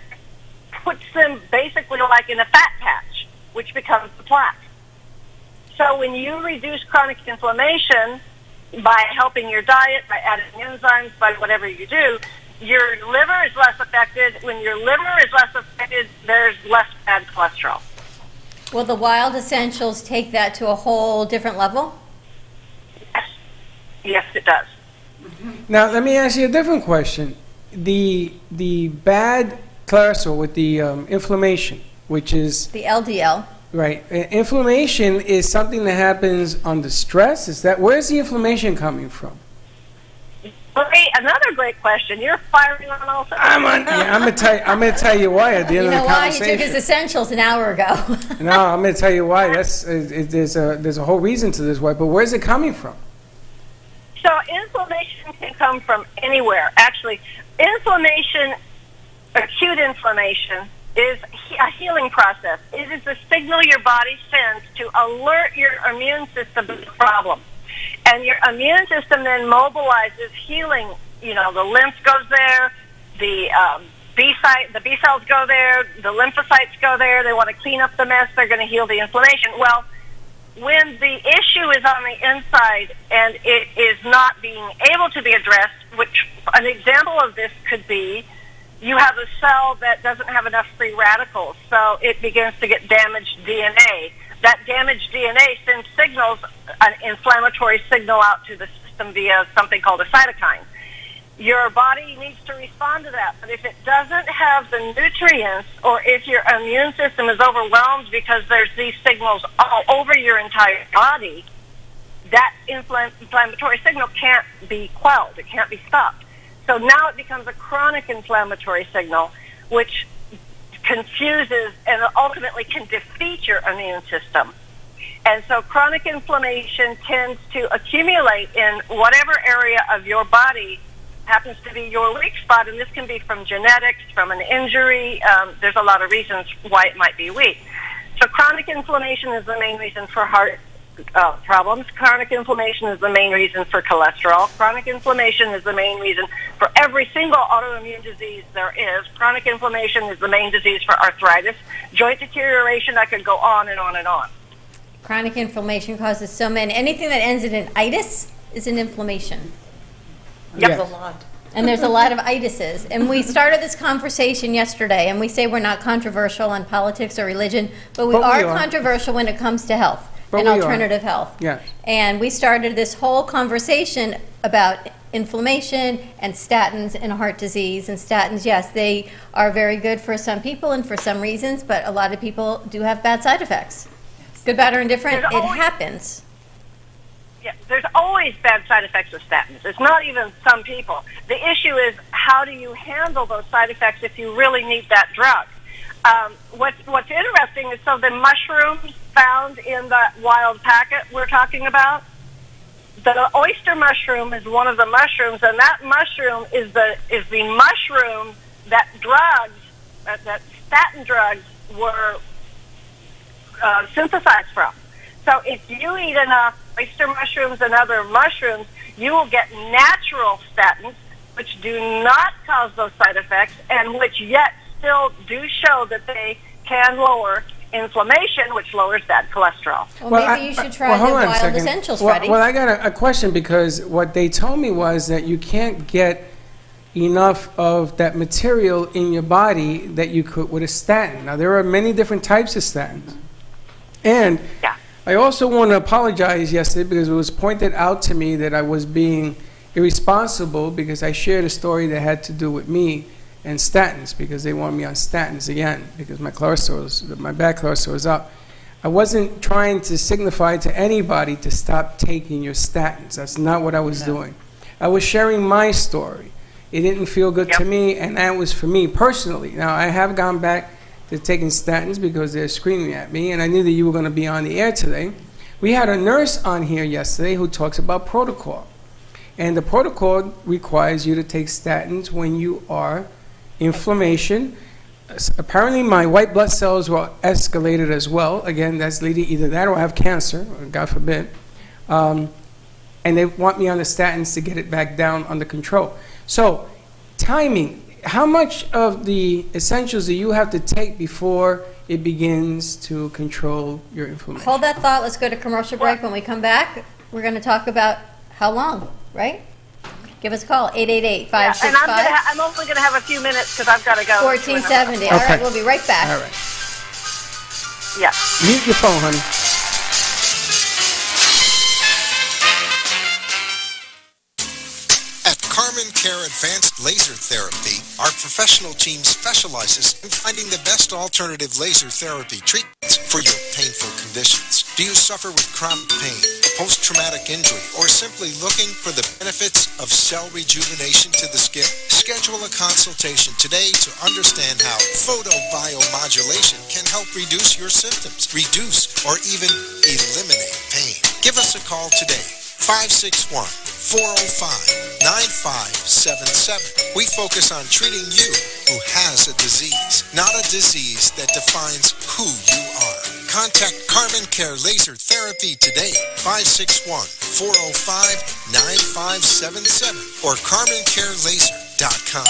puts them basically like in a fat patch, which becomes the plaque. So when you reduce chronic inflammation by helping your diet, by adding enzymes, by whatever you do, your liver is less affected. When your liver is less affected, there's less bad cholesterol. Will the Wild Essentials take that to a whole different level? Yes, it does. Now, let me ask you a different question. The bad cholesterol with the inflammation, which is... The LDL. Right. Inflammation is something that happens under stress. Where's the inflammation coming from? Okay, another great question. You're firing on all cylinders. I'm gonna tell you why at the end of the conversation. You know why? He took his Essentials an hour ago. No, I'm gonna tell you why. There's a whole reason to this why, but where's it coming from? So inflammation can come from anywhere. Actually, inflammation, acute inflammation, is a healing process. It is a signal your body sends to alert your immune system to the problem. And your immune system then mobilizes healing. You know, the lymph goes there, the B cells go there, the lymphocytes go there. They want to clean up the mess. They're going to heal the inflammation. Well, when the issue is on the inside and it is not being able to be addressed, which an example of this could be, you have a cell that doesn't have enough free radicals, so it begins to get damaged DNA. That damaged DNA sends signals, an inflammatory signal out to the system via something called a cytokine. Your body needs to respond to that, but if it doesn't have the nutrients, or if your immune system is overwhelmed because there's these signals all over your entire body, that inflammatory signal can't be quelled. It can't be stopped. So now it becomes a chronic inflammatory signal, which confuses and ultimately can defeat your immune system. And so chronic inflammation tends to accumulate in whatever area of your body happens to be your weak spot, and this can be from genetics, from an injury. There's a lot of reasons why it might be weak. So chronic inflammation is the main reason for heart problems. Chronic inflammation is the main reason for cholesterol. Chronic inflammation is the main reason for every single autoimmune disease there is. Chronic inflammation is the main disease for arthritis, joint deterioration. I could go on and on and on. Chronic inflammation causes so many. Anything that ends in an itis is an inflammation. Yep. There's a lot. And there's a lot of itises. And we started this conversation yesterday, and we say we're not controversial on politics or religion, but we are controversial when it comes to health and alternative health. Yeah. And we started this whole conversation about inflammation and statins and heart disease. And statins, yes, they are very good for some people and for some reasons, but a lot of people do have bad side effects. Yes. Good, bad, or indifferent, it happens. Yeah, there's always bad side effects with statins. It's not even some people. The issue is, how do you handle those side effects if you really need that drug? What's interesting is, so the mushrooms found in the wild packet we're talking about, the oyster mushroom is one of the mushrooms, and that mushroom is the mushroom that that statin drugs were synthesized from. So if you eat enough oyster mushrooms and other mushrooms, you will get natural statins, which do not cause those side effects, and which yet still do show that they can lower inflammation, which lowers bad cholesterol. Well, maybe you should try the Wild Essentials, Freddy. Well, I got a question, because what they told me was that you can't get enough of that material in your body that you could with a statin. Now, there are many different types of statins. And I also want to apologize yesterday, because it was pointed out to me that I was being irresponsible because I shared a story that had to do with me and statins, because they want me on statins again because my bad cholesterol is up. I wasn't trying to signify to anybody to stop taking your statins. That's not what I was doing. I was sharing my story. It didn't feel good to me, and that was for me personally. Now, I have gone back to taking statins because they're screaming at me, and I knew that you were going to be on the air today. We had a nurse on here yesterday who talks about protocol. And the protocol requires you to take statins when you are inflammation. Apparently, my white blood cells were escalated as well. Again, that's leading either that or I have cancer, God forbid. And they want me on the statins to get it back down under control. So, timing. How much of the essentials do you have to take before it begins to control your inflammation? Hold that thought. Let's go to commercial break. When we come back, we're going to talk about how long, right? Give us a call, 888-565. And I'm only going to have a few minutes because I've got to go. 1470. All right, we'll be right back. All right. Yeah. Mute your phone, honey. At Carmen Care Advanced Laser Therapy, our professional team specializes in finding the best alternative laser therapy treatments for your painful conditions. Do you suffer with chronic pain, post-traumatic injury, or simply looking for the benefits of cell rejuvenation to the skin? Schedule a consultation today to understand how photobiomodulation can help reduce your symptoms, reduce or even eliminate pain. Give us a call today. 561-405-9577. We focus on treating you who has a disease, not a disease that defines who you are. Contact Carmen Care Laser Therapy today, 561-405-9577 or CarmenCareLaser.com.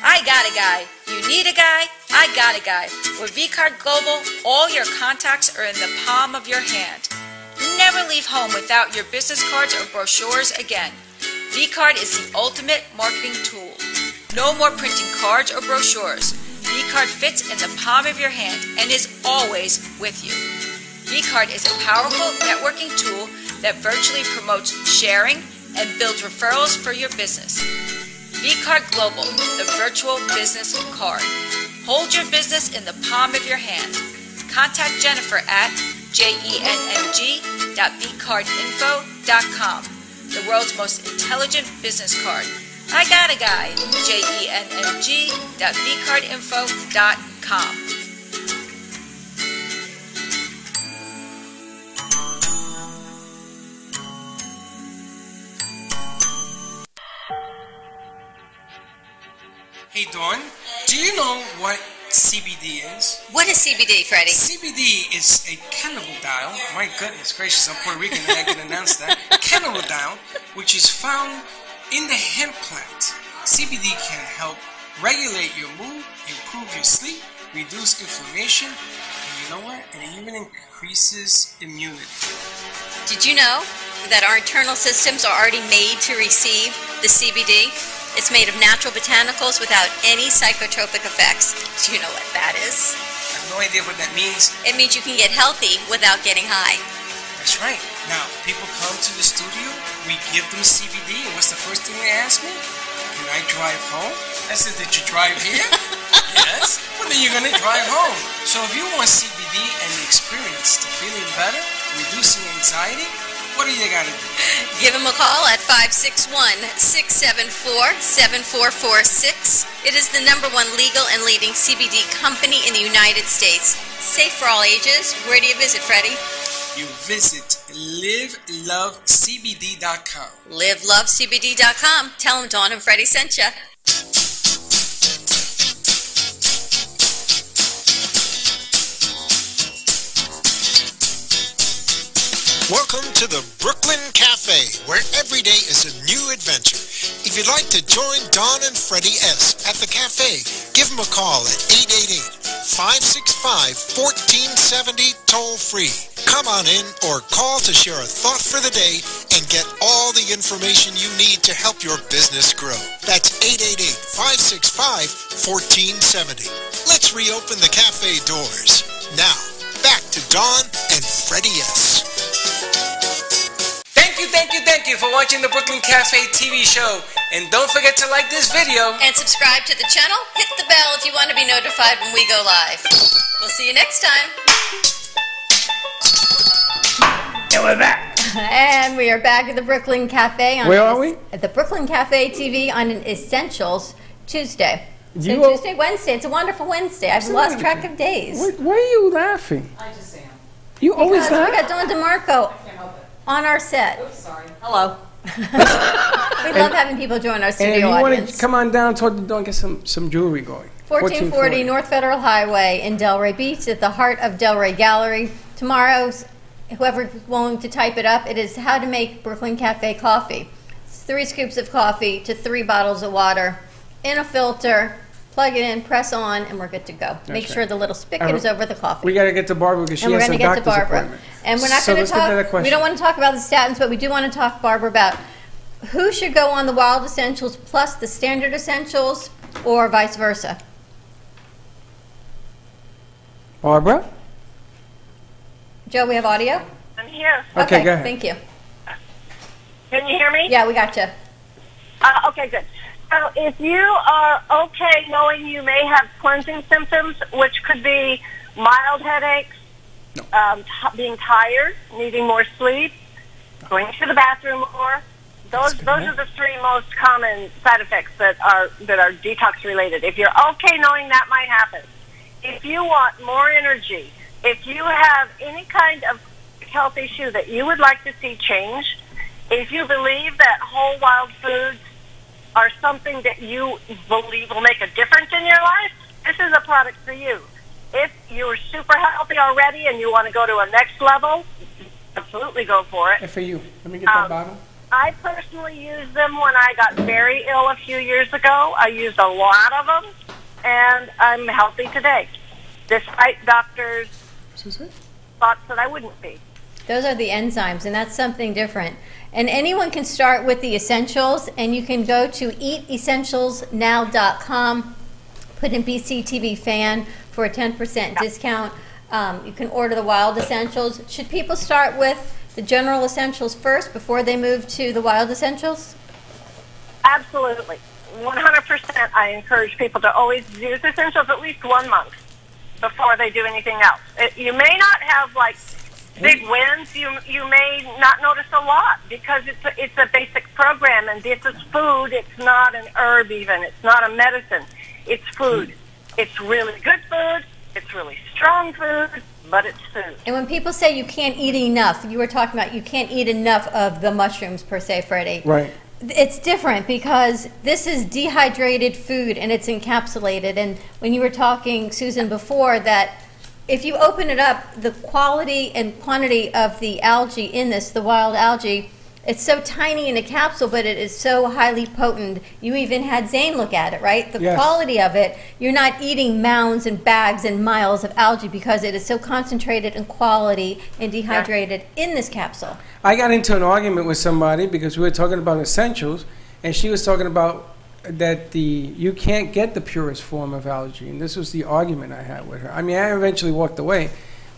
I got a guy. You need a guy? I got a guy. With vCard Global, all your contacts are in the palm of your hand. Never leave home without your business cards or brochures again. vCard is the ultimate marketing tool. No more printing cards or brochures. vCard fits in the palm of your hand and is always with you. vCard is a powerful networking tool that virtually promotes sharing and builds referrals for your business. vCard Global, the virtual business card. Hold your business in the palm of your hand. Contact Jennifer at jenng.vcardinfo.com, the world's most intelligent business card. I got a guy, jenng.vcardinfo.com. Hey, Dawn, do you know what CBD is? What is CBD, Freddy? CBD is a cannabidiol. My goodness gracious, I'm Puerto Rican and I can announce that. Cannabidiol, which is found in the hemp plant. CBD can help regulate your mood, improve your sleep, reduce inflammation, and you know what? And it even increases immunity. Did you know that our internal systems are already made to receive the CBD? It's made of natural botanicals without any psychotropic effects. Do you know what that is? I have no idea what that means. It means you can get healthy without getting high. That's right. Now, people come to the studio, we give them CBD, and what's the first thing they ask me? Can I drive home? I said, did you drive here? Yes. Well, then you're going to drive home. So if you want CBD and the experience to feeling better, reducing anxiety, what do you got to do? Give him a call at 561-674-7446. It is the #1 legal and leading CBD company in the United States. Safe for all ages. Where do you visit, Freddy? You visit livelovecbd.com. livelovecbd.com. Tell them Dawn and Freddy sent you. Welcome to the Brooklyn Cafe, where every day is a new adventure. If you'd like to join Don and Freddy S. at the cafe, give them a call at 888-565-1470 toll-free. Come on in or call to share a thought for the day and get all the information you need to help your business grow. That's 888-565-1470. Let's reopen the cafe doors. Now, back to Don and Freddy S. Thank you for watching the Brooklyn Cafe TV show. And don't forget to like this video. And subscribe to the channel. Hit the bell if you want to be notified when we go live. We'll see you next time. And we're back. And we are back at the Brooklyn Cafe. Where are we? At the Brooklyn Cafe TV on an Essentials Tuesday. Tuesday, Wednesday. It's a wonderful Wednesday. I've lost track of days. Why are you laughing? I just am. You always laugh? We got Dawn DeMarco on our set. Oops, sorry. Hello. We love having people join our studio And if you audience. want to come on down, talk to Dawn, get some jewelry going. 1440 North Federal Highway in Delray Beach, at the heart of Delray Gallery. Tomorrow's, whoever's willing to type it up, it is how to make Brooklyn Cafe coffee. It's 3 scoops of coffee to 3 bottles of water in a filter. Plug it in, press on, and we're good to go. Make sure the little spigot is over the coffee. We got to get to Barbara because she has some doctor's appointment. And we're not going to talk. We don't want to talk about the statins, but we do want to talk, Barbara, about who should go on the Wild Essentials plus the Standard Essentials, or vice versa. Barbara? Joe, we have audio? I'm here. Okay, go ahead. Thank you. Can you hear me? Yeah, we got you. Okay, good. So if you are okay knowing you may have cleansing symptoms, which could be mild headaches, being tired, needing more sleep, going to the bathroom more, those are the 3 most common side effects that are detox related. If you're okay knowing that might happen, if you want more energy, if you have any kind of health issue that you would like to see change, if you believe that whole wild foods are something that you believe will make a difference in your life, this is a product for you. If you're super healthy already and you want to go to a next level, absolutely go for it. And for you, let me get that bottle. I personally used them when I got very ill a few years ago. I used a lot of them, and I'm healthy today, despite doctors' thoughts that I wouldn't be. Those are the enzymes, and that's something different. And anyone can start with the essentials, and you can go to eatessentialsnow.com, put in BCTV fan for a 10% discount. You can order the Wild Essentials. Should people start with the general essentials first before they move to the Wild Essentials? Absolutely. 100% I encourage people to always use essentials at least 1 month before they do anything else. You may not have like big wins. You may not notice a lot because it's a basic program, and this is food. It's not an herb even. It's not a medicine. It's food. It's really good food. It's really strong food, but it's food. And when people say you can't eat enough, you were talking about you can't eat enough of the mushrooms per se, Freddie. Right. It's different because this is dehydrated food and it's encapsulated. And when you were talking, Susan, before that, if you open it up, the quality and quantity of the algae in this, the wild algae, it's so tiny in a capsule, but it is so highly potent. You even had Zane look at it, right? The quality of it, you're not eating mounds and bags and miles of algae because it is so concentrated in quality and dehydrated in this capsule. I got into an argument with somebody because we were talking about essentials, and she was talking about that you can't get the purest form of algae, and this was the argument I had with her. I mean, I eventually walked away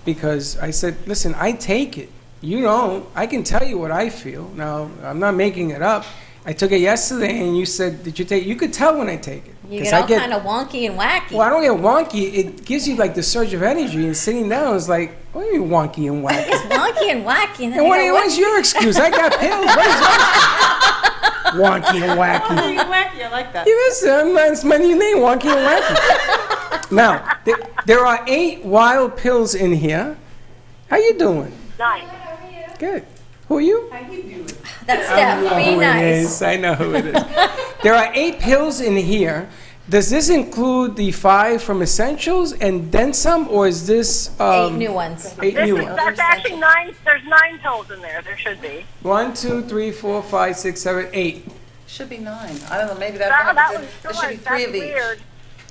because I said, listen, I take it. You don't. I can tell you what I feel. Now, I'm not making it up. I took it yesterday, and you said, did you take it? You could tell when I take it. You get all kind of wonky and wacky. Well, I don't get wonky. It gives you like the surge of energy, and sitting down is like, what do you mean wonky and wacky? It's wonky and wacky. And then what's your excuse? I got pills. What is your wonky and wacky? Wonky and wacky, I like that. Yeah, listen, that's my new name, wonky and wacky. Now, there are 8 wild pills in here. How you doing? Nice. Good. Who are you? How you doing? That's Steph. Be nice. I know who it is. There are 8 pills in here Does this include the 5 from Essentials and then some, or is this 8 new ones? 8 new ones. That's actually 9. There's 9 pills in there. There should be. 1, 2, 3, 4, 5, 6, 7, 8. Should be 9. I don't know. Maybe That there should be 3 of each. Weird.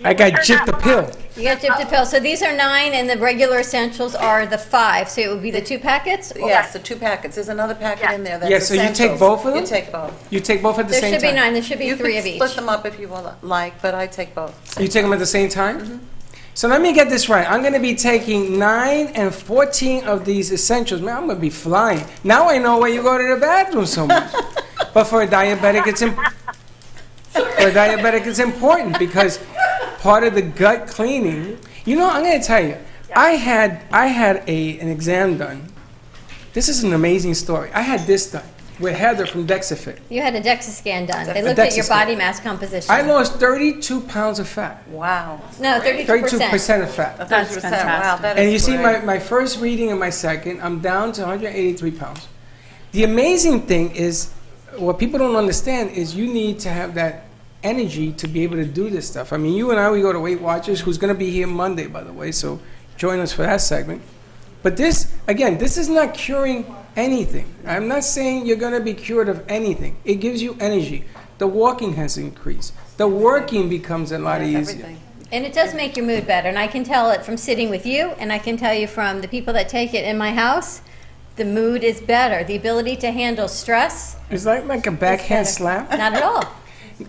I got gypped the pill. You got gypped the pill. So these are 9, and the regular Essentials are the 5. So it would be the 2 packets? Yes, the 2 packets. There's another packet in there that's Yeah, so you take Essentials. both of them? You take both. You take both at the same time? There should be 9. There should be You 3 can of each. split them up if you like, but I take both. You take them at the same time? So let me get this right. I'm going to be taking 9 and 14 of these Essentials. Man, I'm going to be flying. Now I know why you go to the bathroom so much. But for a diabetic, it's important because part of the gut cleaning. You know, I'm going to tell you. I had an exam done. This is an amazing story. I had this done with Heather from Dexafit. You had a DEXA scan done. They looked at your body mass composition. I lost 32 pounds of fat. Wow. No, 32%. 32% of fat. That's fantastic. Wow, that And is you see great. my first reading and my second, I'm down to 183 pounds. The amazing thing is, what people don't understand is you need to have that energy to be able to do this stuff. I mean, you and I, we go to Weight Watchers, who's going to be here Monday, by the way, so join us for that segment. But this, again, this is not curing anything. I'm not saying you're going to be cured of anything. It gives you energy. The walking has increased. The working becomes a lot easier. And it does make your mood better. And I can tell it from sitting with you, and I can tell you from the people that take it in my house, the mood is better. The ability to handle stress. Is that like a backhand slap? Not at all.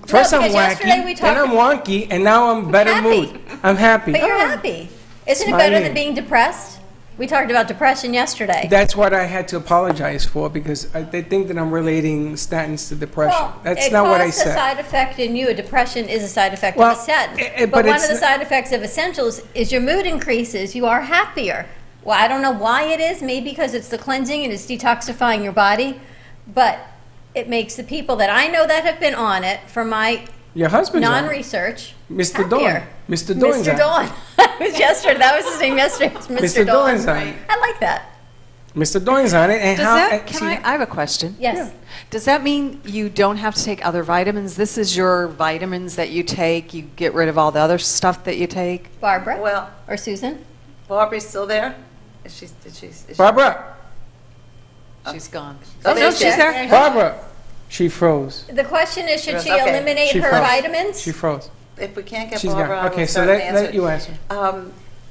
First No, I'm because yesterday we wacky, then I'm wonky, and now I'm better mood. I'm happy. But you're happy. Isn't it better than being depressed? We talked about depression yesterday. That's what I had to apologize for, because they think that I'm relating statins to depression. Well, That's not what I A said. side effect in you. A depression is a side effect Well, of a statin. but but one it's of the side effects of Essentials is your mood increases. You are happier. Well, I don't know why it is. Maybe because it's the cleansing and it's detoxifying your body. But it makes the people that I know that have been on it, from my Your husband's on it. non-research, Mr. Dawn. happier. Mr. Dawn's Mr. on it. Dawn. It was yesterday. That was his name yesterday. It was Mr. Dawn. Dawn's on it. I like that. Mr. Dawn's on it. And Does how? that, see, can I have a question? Yes. Does that mean you don't have to take other vitamins? This is your vitamins that you take. You get rid of all the other stuff that you take? Barbara? Well, or Susan? Barbara's still there? Is she? Barbara. She's gone. Oh, no, she's there. Barbara. She froze. The question is, should she Okay. eliminate She her froze. vitamins? She froze. If we can't get She's Barbara, gone. I Okay, will so start let answering. you answer.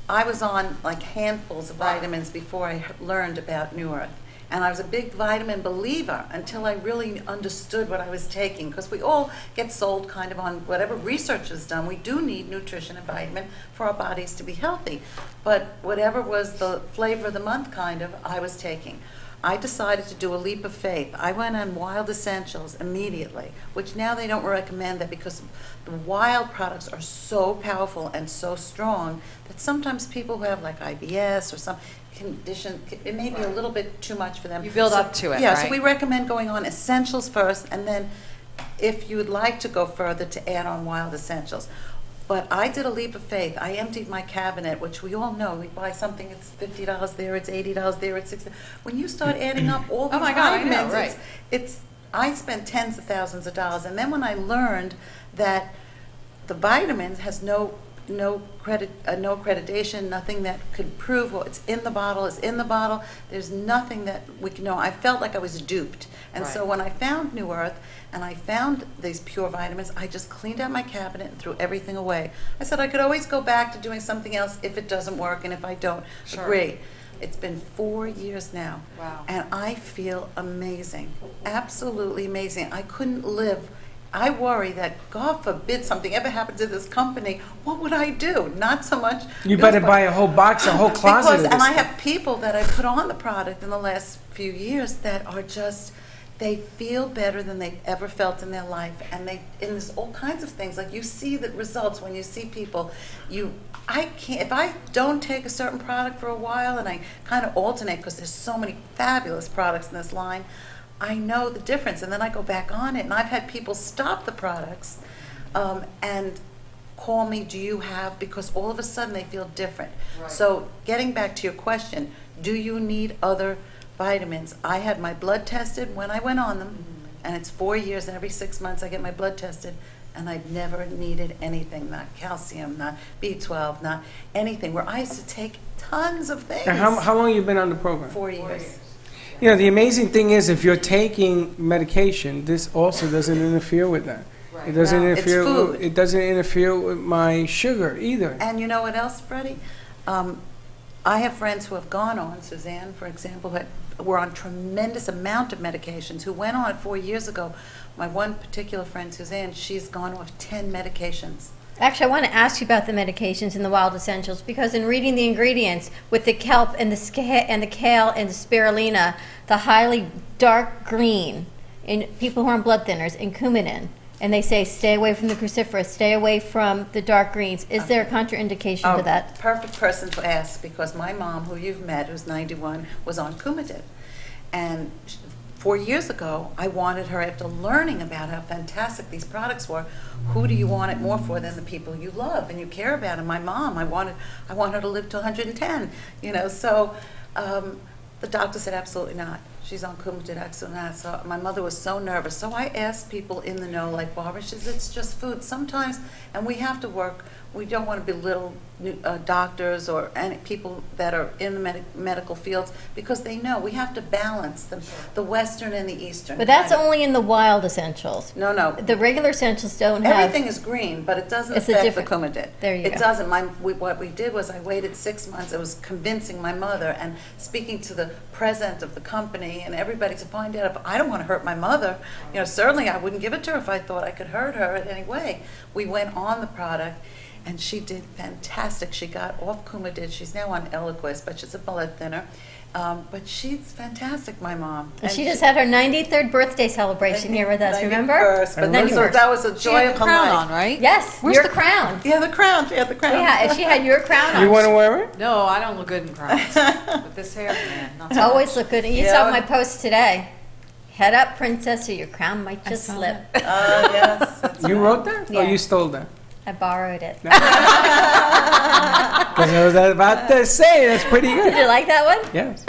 I was on like handfuls of vitamins before I learned about New Earth. And I was a big vitamin believer until I really understood what I was taking. Because we all get sold kind of on whatever research is done. We do need nutrition and vitamin for our bodies to be healthy. But whatever was the flavor of the month kind of, I was taking. I decided to do a leap of faith. I went on Wild Essentials immediately, which now they don't recommend that because the Wild products are so powerful and so strong that sometimes people who have like IBS or some condition, it may be a little bit too much for them. You build up to it, Yeah, right? so we recommend going on Essentials first, and then if you would like to go further, to add on Wild Essentials. But I did a leap of faith. I emptied my cabinet, which we all know. We buy something, it's $50 there, it's $80 there, it's $60. When you start adding up all these my God, I know, vitamins, right. I spent tens of thousands of dollars. And then when I learned that the vitamins has no accreditation, nothing that could prove what's in the bottle is in the bottle. There's nothing that we can know. I felt like I was duped. And so when I found New Earth and I found these pure vitamins, I just cleaned out my cabinet and threw everything away. I said I could always go back to doing something else if it doesn't work and if I don't agree. It's been 4 years now. Wow. And I feel amazing, absolutely amazing. I couldn't live. I worry that, God forbid, something ever happened to this company, what would I do? Not so much. You better buy a whole box, a whole closet of this And I stuff. have people that I put on the product in the last few years that are just, they feel better than they've ever felt in their life. And there's all kinds of things. Like you see the results when you see people. I can't, if I don't take a certain product for a while and I kind of alternate, because there's so many fabulous products in this line, I know the difference, and then I go back on it. And I've had people stop the products and call me, do you have, because all of a sudden they feel different. Right. So getting back to your question, do you need other vitamins? I had my blood tested when I went on them, and it's 4 years, and every 6 months I get my blood tested. and I'd never needed anything, not calcium, not B12, not anything, where I used to take tons of things. And how long have you been on the program? 4 years. You know, the amazing thing is if you're taking medication, this also doesn't interfere with that. Right. It doesn't No, interfere. it's food. It doesn't interfere with my sugar either. And you know what else, Freddie? I have friends who have gone on, Suzanne, for example, were on tremendous amount of medications, who went on 4 years ago. My one particular friend, Suzanne, she's gone off 10 medications. Actually, I want to ask you about the medications in the Wild Essentials, because in reading the ingredients with the kelp and the kale and the spirulina, the highly dark green in people who are on blood thinners, and coumadin, and they say stay away from the cruciferous, stay away from the dark greens. Is there a contraindication to that? Perfect person to ask, because my mom, who you've met, who's 91, was on coumadin. And 4 years ago, I wanted her, after learning about how fantastic these products were, who do you want it more for than the people you love and you care about? And my mom, I want her to live to 110, you know. So the doctor said absolutely not. She's on coumadin, absolutely not. So my mother was so nervous. So I asked people in the know, like Barbara, she says, it's just food. Sometimes, and we have to work, we don't want to belittle doctors or any people that are in the medical fields, because they know we have to balance the Western and the Eastern. But that's only in the Wild Essentials. No, no. The regular Essentials don't have. Everything is green, but it doesn't affect the coumadin. There you go. It doesn't. What we did was I waited 6 months. I was convincing my mother and speaking to the president of the company and everybody to find out if I don't want to hurt my mother. You know, certainly I wouldn't give it to her if I thought I could hurt her in any way. We went on the product, and she did fantastic. She got off coumadin. She's now on Eliquis, but she's a blood thinner. But she's fantastic, my mom. And she just had her 93rd birthday celebration here with us, remember? 91st, but that was a joy of her crown life. on, right? Yes, Where's your the crown. Yeah, the crown. She had the crown. Yeah, she had your crown on. You want to wear it? No, I don't look good in crowns. With this hair, man. Not so Always much. look good. You saw my post today. Head up, princess, or your crown might just slip. Yes. You wrote that? Yeah. Or you stole that? I borrowed it. Because I was about to say, that's pretty good. Did you like that one? Yes.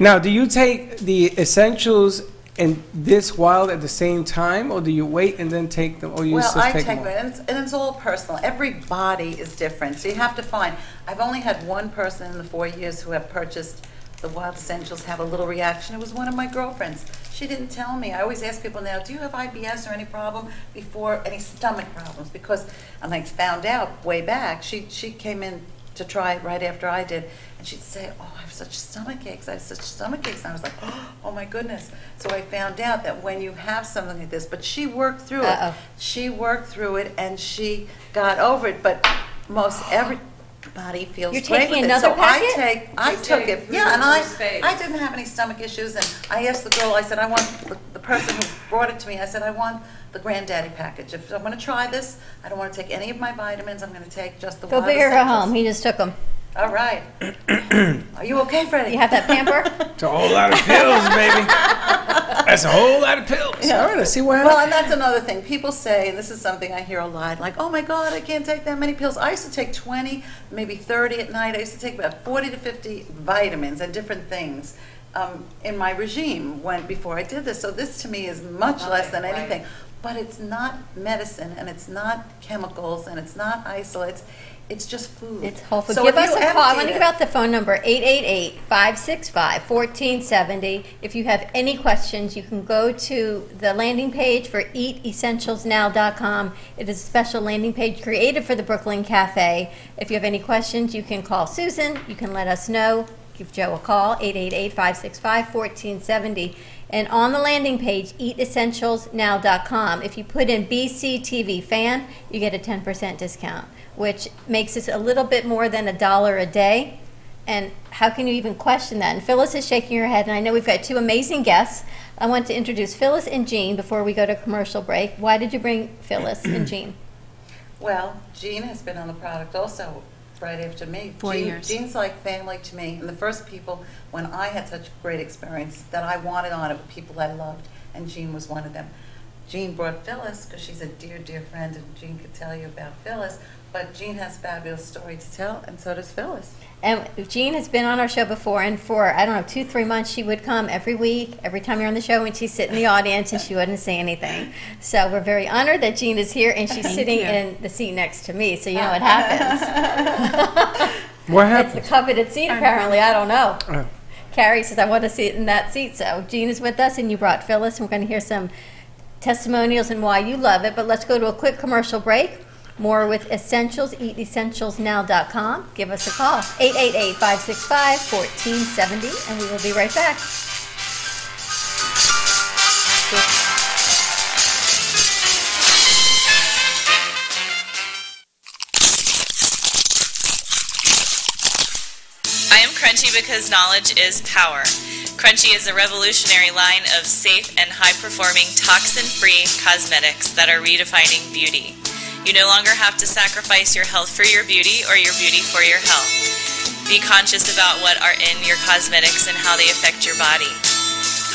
Now, do you take the essentials and this Wild at the same time, or do you wait and then take them, or you Well, just I take take them it, all? and it's all personal. Every body is different, so you have to find. I've only had one person in the 4 years who have purchased the Wild Essentials have a little reaction. It was one of my girlfriends. She didn't tell me. I always ask people now, do you have IBS or any problem before, any stomach problems? Because, and I found out way back, she came in to try it right after I did, and she'd say, oh, I have such stomach aches, I have such stomach aches, and I was like, oh my goodness. So I found out that when you have something like this, but she worked through it. She worked through it, and she got over it, but most everybody feels You're great taking with another it. So packet? I took it, yeah, and I didn't have any stomach issues, and I asked the girl, I said, I want, the person who brought it to me, I said, I want the granddaddy package. If I'm going to try this, I don't want to take any of my vitamins, I'm going to take just the Go Wild big or go Essentials. home. He just took them. All right. Are you okay, Freddie? You have that pamper? It's a whole lot of pills, baby. That's a whole lot of pills. Yeah. All right, let's see what happens. Well, and that's another thing. People say, and this is something I hear a lot, like, oh my God, I can't take that many pills. I used to take 20, maybe 30 at night. I used to take about 40 to 50 vitamins and different things in my regime before I did this. So this to me is much less than anything. Right. But it's not medicine, and it's not chemicals, and it's not isolates. It's just food. It's whole food. So Give if us you a call. I want empty to give it- out the phone number, 888-565-1470. If you have any questions, you can go to the landing page for eatessentialsnow.com. It is a special landing page created for the Brooklyn Cafe. If you have any questions, you can call Susan. You can let us know. Give Joe a call, 888-565-1470. And on the landing page, eatessentialsnow.com, if you put in BCTV fan, you get a 10% discount, which makes it a little bit more than $1 a day. And how can you even question that? And Phyllis is shaking her head, and I know we've got two amazing guests. I want to introduce Phyllis and Jean before we go to commercial break. Why did you bring Phyllis and Jean? Well, Jean has been on the product also right after me. 4 years. Jean's like family to me, and the first people, when I had such a great experience that I wanted on it, were people I loved, and Jean was one of them. Jean brought Phyllis, because she's a dear, dear friend, and Jean could tell you about Phyllis, but Jean has a fabulous story to tell, and so does Phyllis. And Jean has been on our show before, and for, I don't know, 2-3 months, she would come every week, every time you're on the show, and she'd sit in the audience, and she wouldn't say anything. So we're very honored that Jean is here, and she's sitting in the seat next to me, so you know what happens. What happened? It's the coveted seat, apparently. I don't know. Carrie says, I want to sit in that seat. So Jean is with us, and you brought Phyllis, and we're going to hear some testimonials and why you love it. But let's go to a quick commercial break. More with Essentials, eatessentialsnow.com. Give us a call, 888-565-1470, and we will be right back. I am Crunchy because knowledge is power. Crunchy is a revolutionary line of safe and high-performing toxin-free cosmetics that are redefining beauty. You no longer have to sacrifice your health for your beauty or your beauty for your health. Be conscious about what are in your cosmetics and how they affect your body.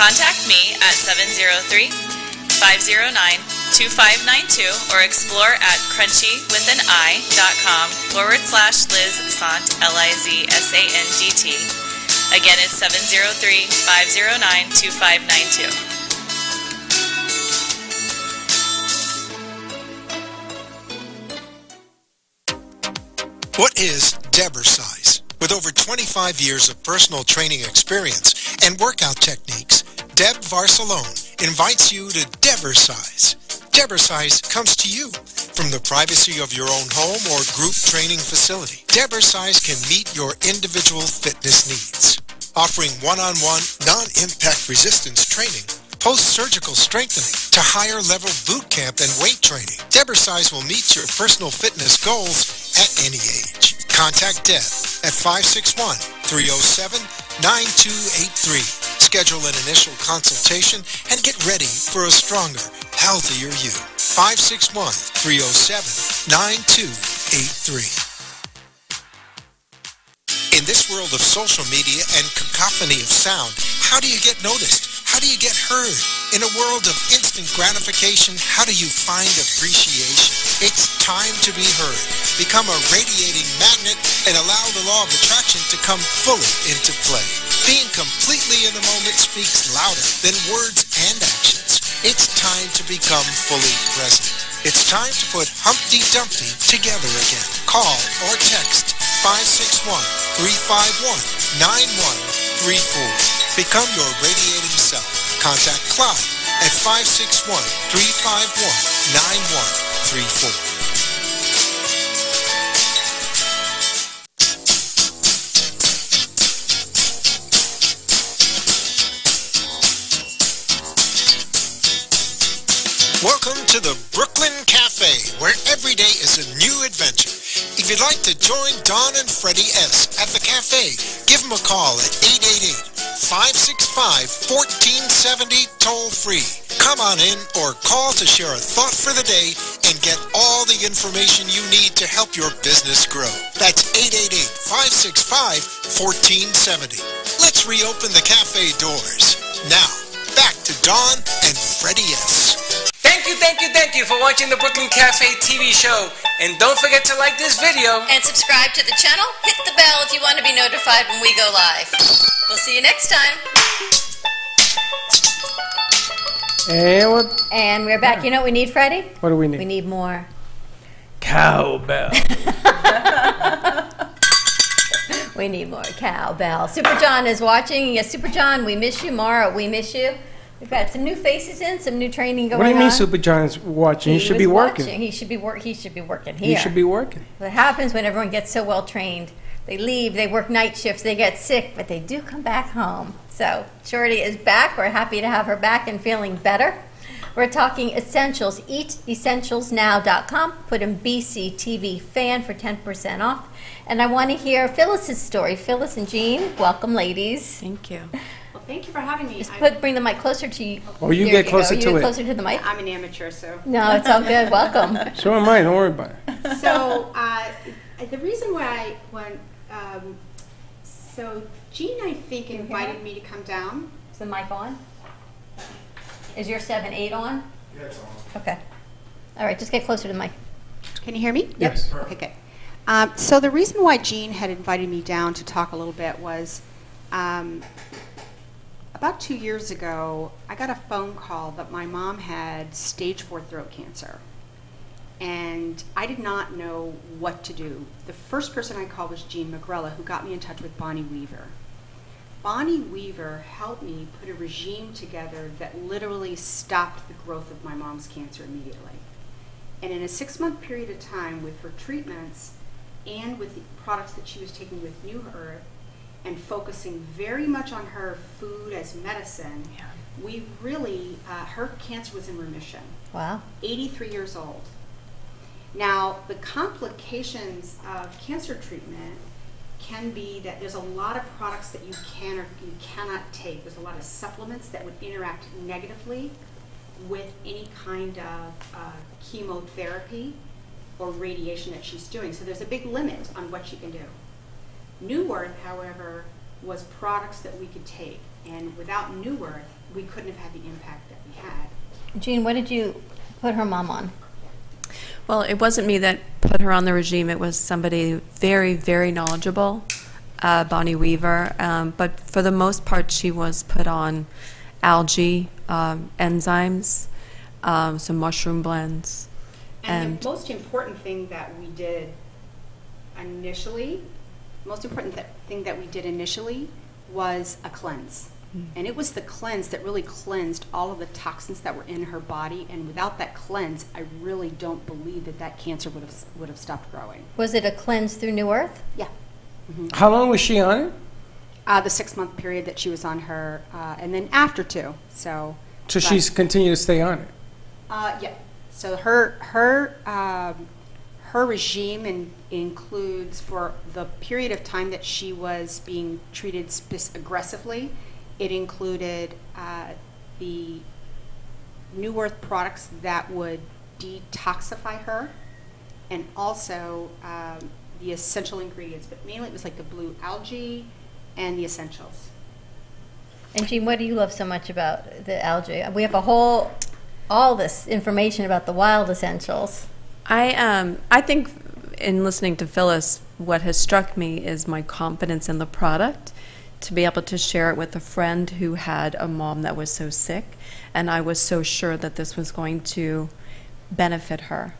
Contact me at 703-509-2592 or explore at crunchywithanI.com/Liz Sant, LIZSANDT. Again, it's 703-509-2592. What is Debersize? With over 25 years of personal training experience and workout techniques, Deb Varsalone invites you to Debersize. Debersize comes to you from the privacy of your own home or group training facility. Debersize can meet your individual fitness needs, offering one-on-one, non-impact resistance training, post-surgical strengthening, to higher-level boot camp and weight training. Debersize will meet your personal fitness goals at any age. Contact Deb at 561-307-9283. Schedule an initial consultation and get ready for a stronger, healthier you. 561-307-9283. In this world of social media and cacophony of sound, how do you get noticed? How do you get heard? In a world of instant gratification, how do you find appreciation? It's time to be heard. Become a radiating magnet and allow the law of attraction to come fully into play. Being completely in the moment speaks louder than words and actions. It's time to become fully present. It's time to put Humpty Dumpty together again. Call or text 561-351-9134. Become your radiating self. Contact Clyde at 561-351-9134. Welcome to the Brooklyn Cafe, where every day is a new adventure. If you'd like to join Don and Freddy S. at the cafe, give them a call at 888-565-1470 toll-free. Come on in or call to share a thought for the day and get all the information you need to help your business grow. That's 888-565-1470. Let's reopen the cafe doors. Now, back to Don and Freddy S. Thank you for watching the Brooklyn Cafe TV show. And don't forget to like this video. And subscribe to the channel. Hit the bell if you want to be notified when we go live. We'll see you next time. And we're back. You know what we need, Freddie? What do we need? We need more cowbell. We need more cowbell. Super John is watching. Yes, Super John, we miss you. Mara, we miss you. We've got some new faces in, some new training going on. What do you mean Super John's watching? He should be working. He should be working here. He should be working. What happens when everyone gets so well trained? They leave, they work night shifts, they get sick, but they do come back home. So Shorty is back. We're happy to have her back and feeling better. We're talking essentials. EatEssentialsNow.com. Put in BCTV fan for 10% off. And I want to hear Phyllis's story. Phyllis and Jean, welcome, ladies. Thank you. Well, thank you for having me. Just bring the mic closer to you. Oh, you get closer to it. Closer to the mic. I'm an amateur, so. No, it's all good. Welcome. So am I. Don't worry about it. So the reason why so Jean, I think, invited me to come down. Is the mic on? Is your 7-8 on? Yeah, it's on. Okay. All right, just get closer to the mic. Can you hear me? Yes. Yep. Okay, good. So the reason why Jean had invited me down to talk a little bit was about 2 years ago, I got a phone call that my mom had stage 4 throat cancer. And I did not know what to do. The first person I called was Jean Magrella, who got me in touch with Bonnie Weaver. Bonnie Weaver helped me put a regime together that literally stopped the growth of my mom's cancer immediately. And in a 6-month period of time with her treatments and with the products that she was taking with New Earth and focusing very much on her food as medicine, we really, her cancer was in remission. Wow. 83 years old. Now, the complications of cancer treatment can be that there's a lot of products that you can or you cannot take. There's a lot of supplements that would interact negatively with any kind of chemotherapy or radiation that she's doing. So there's a big limit on what she can do. New Earth, however, was products that we could take. And without New Earth, we couldn't have had the impact that we had. Jean, what did you put her mom on? Well, it wasn't me that put her on the regime. It was somebody very, very knowledgeable, Bonnie Weaver. But for the most part, she was put on algae, enzymes, some mushroom blends. And the most important thing that we did initially, was a cleanse. And it was the cleanse that really cleansed all of the toxins that were in her body. And without that cleanse, I really don't believe that that cancer would have stopped growing. Was it a cleanse through New Earth? Yeah. How long was she on it? The 6-month period that she was on her, and then after 2. So she's continued to stay on it? Yeah. So her regime includes, for the period of time that she was being treated aggressively, it included the New Earth products that would detoxify her, and also the essential ingredients. But mainly it was like the blue algae and the essentials. And Jean, what do you love so much about the algae? We have all this information about the wild essentials. I think in listening to Phyllis, what has struck me is my confidence in the product, to be able to share it with a friend who had a mom that was so sick, and I was so sure that this was going to benefit her.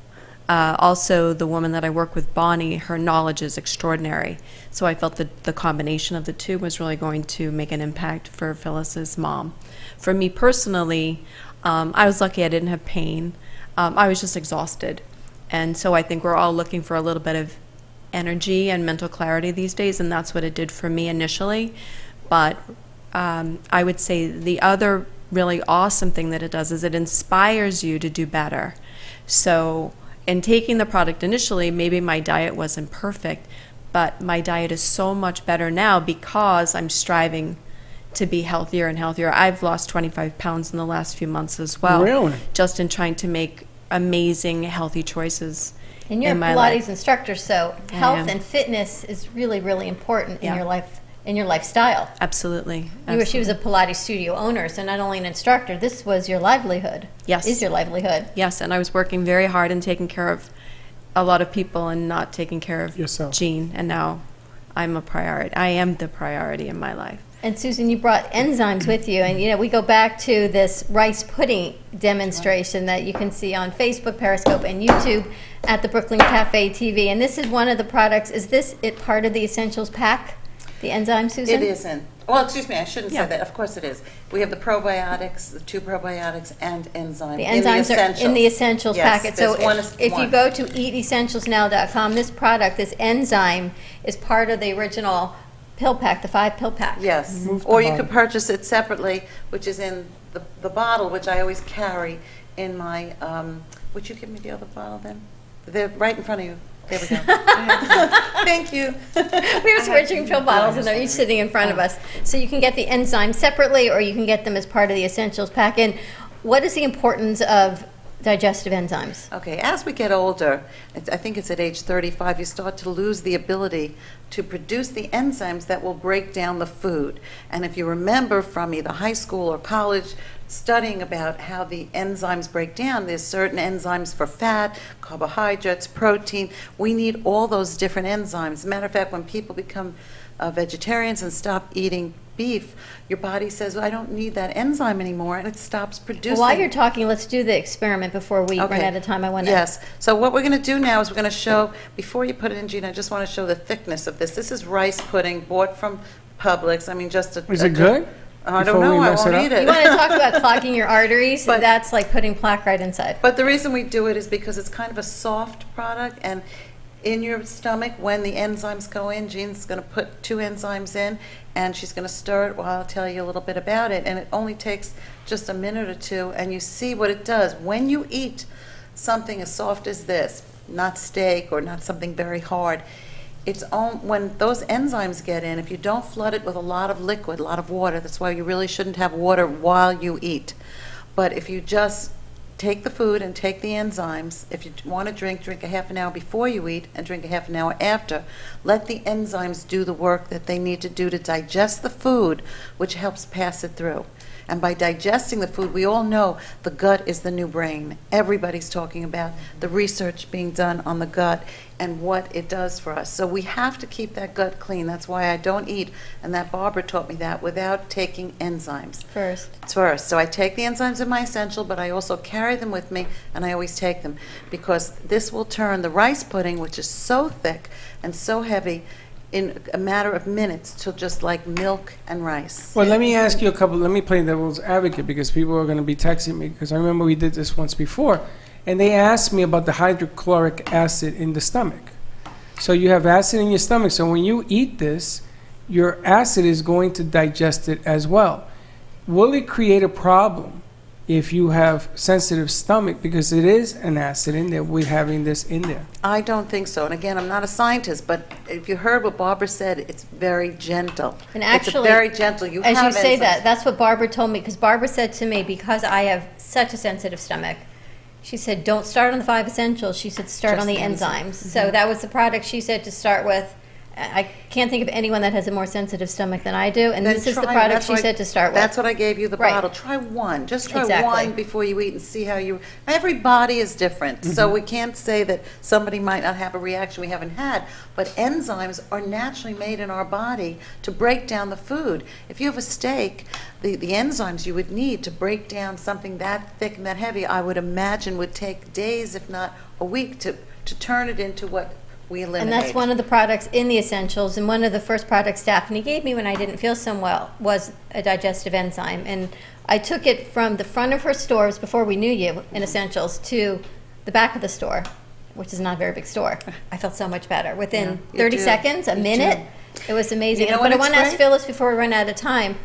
Also, the woman that I work with, Bonnie, her knowledge is extraordinary, so I felt that the combination of the two was really going to make an impact for Phyllis's mom. For me personally, I was lucky I didn't have pain. I was just exhausted. And so I think we're all looking for a little bit of energy and mental clarity these days, and that's what it did for me initially. But I would say the other really awesome thing that it does is it inspires you to do better. So in taking the product initially, maybe my diet wasn't perfect, but my diet is so much better now because I'm striving to be healthier and healthier. I've lost 25 pounds in the last few months as well. Really? Just in trying to make amazing, healthy choices. And you're a in my Pilates life. instructor, so health and fitness is really, really important in your life, in your lifestyle. Absolutely. She was a Pilates studio owner, so not only an instructor, this was your livelihood. Yes. Is your livelihood. Yes, and I was working very hard and taking care of a lot of people and not taking care of yourself. Jean, and now I'm a priority. I am the priority in my life. And Susan, you brought enzymes with you, and we go back to this rice pudding demonstration that you can see on Facebook, Periscope, and YouTube at the Brooklyn Cafe TV. And this is one of the products. Is this part of the Essentials pack, the enzyme, Susan? It isn't. Well, excuse me, I shouldn't say that. Of course it is. We have the probiotics, the 2 probiotics, and enzymes. The enzymes are in the Essentials packet. So if you go to eatessentialsnow.com, this product, this enzyme, is part of the original pill pack, the 5-pill pack. Yes, or you could purchase it separately, which is in the bottle, which I always carry in my, would you give me the other bottle then? They're right in front of you. There we go. Thank you. We were switching pill bottles and they're each sitting in front of us. So you can get the enzymes separately or you can get them as part of the Essentials pack. And what is the importance of digestive enzymes? Okay, as we get older, I think it's at age 35, you start to lose the ability to produce the enzymes that will break down the food. And if you remember from either high school or college, studying about how the enzymes break down, there's certain enzymes for fat, carbohydrates, protein. We need all those different enzymes. Matter of fact, when people become vegetarians and stop eating beef, your body says, well, I don't need that enzyme anymore, and it stops producing. Well, while you're talking, let's do the experiment before we run out of time. I want to. Yes. So what we're going to do now is we're going to show, before you put it in, Gina, I just want to show the thickness of this. This is rice pudding bought from Publix. I mean, just a... Is it good? I don't know. I won't eat it. You want to talk about clogging your arteries? But that's like putting plaque right inside. But the reason we do it is because it's kind of a soft product, and in your stomach, when the enzymes go in, Jean's going to put 2 enzymes in, and she's going to stir it while I'll tell you a little bit about it. And it only takes just a minute or 2, and you see what it does. When you eat something as soft as this, not steak or not something very hard, when those enzymes get in, if you don't flood it with a lot of liquid, a lot of water, that's why you really shouldn't have water while you eat. But if you just take the food and take the enzymes. If you want to drink a half an hour before you eat and drink a half an hour after. Let the enzymes do the work that they need to do to digest the food, which helps pass it through. And by digesting the food, we all know the gut is the new brain. Everybody's talking about the research being done on the gut and what it does for us. So we have to keep that gut clean. That's why I don't eat, and that Barbara taught me that, without taking enzymes. First. So I take the enzymes in my essential, but I also carry them with me, and I always take them, because this will turn the rice pudding, which is so thick and so heavy, in a matter of minutes to just like milk and rice. Well, let me ask you let me play devil's advocate, because people are going to be texting me, because I remember we did this once before, and they asked me about the hydrochloric acid in the stomach. So you have acid in your stomach, so when you eat this, your acid is going to digest it as well. Will it create a problem if you have sensitive stomach, because it is an acid in there with having this in there? I don't think so. And again, I'm not a scientist, but if you heard what Barbara said, it's very gentle. And actually, it's very gentle. As you say that, that's what Barbara told me, because Barbara said to me, because I have such a sensitive stomach, she said, don't start on the 5 essentials. She said, start Just on the enzymes. So that was the product she said to start with. I can't think of anyone that has a more sensitive stomach than I do, and Then this is the try- product that's she why- said to start with. That's what I gave you the Right. bottle. Try one. Just try Exactly. one before you eat and see how you... Every body is different, so we can't say that somebody might not have a reaction we haven't had, but enzymes are naturally made in our body to break down the food. If you have a steak, the enzymes you would need to break down something that thick and that heavy, I would imagine would take days, if not a week, to turn it into what we eliminate. And that's one of the products in the essentials, and one of the first products Daphne gave me when I didn't feel so well was a digestive enzyme. And I took it from the front of her stores before we knew you in essentials to the back of the store, which is not a very big store. I felt so much better. Within you 30 do. seconds, a You minute, it was amazing. You know But what, I want to it's ask great? Phyllis before we run out of time,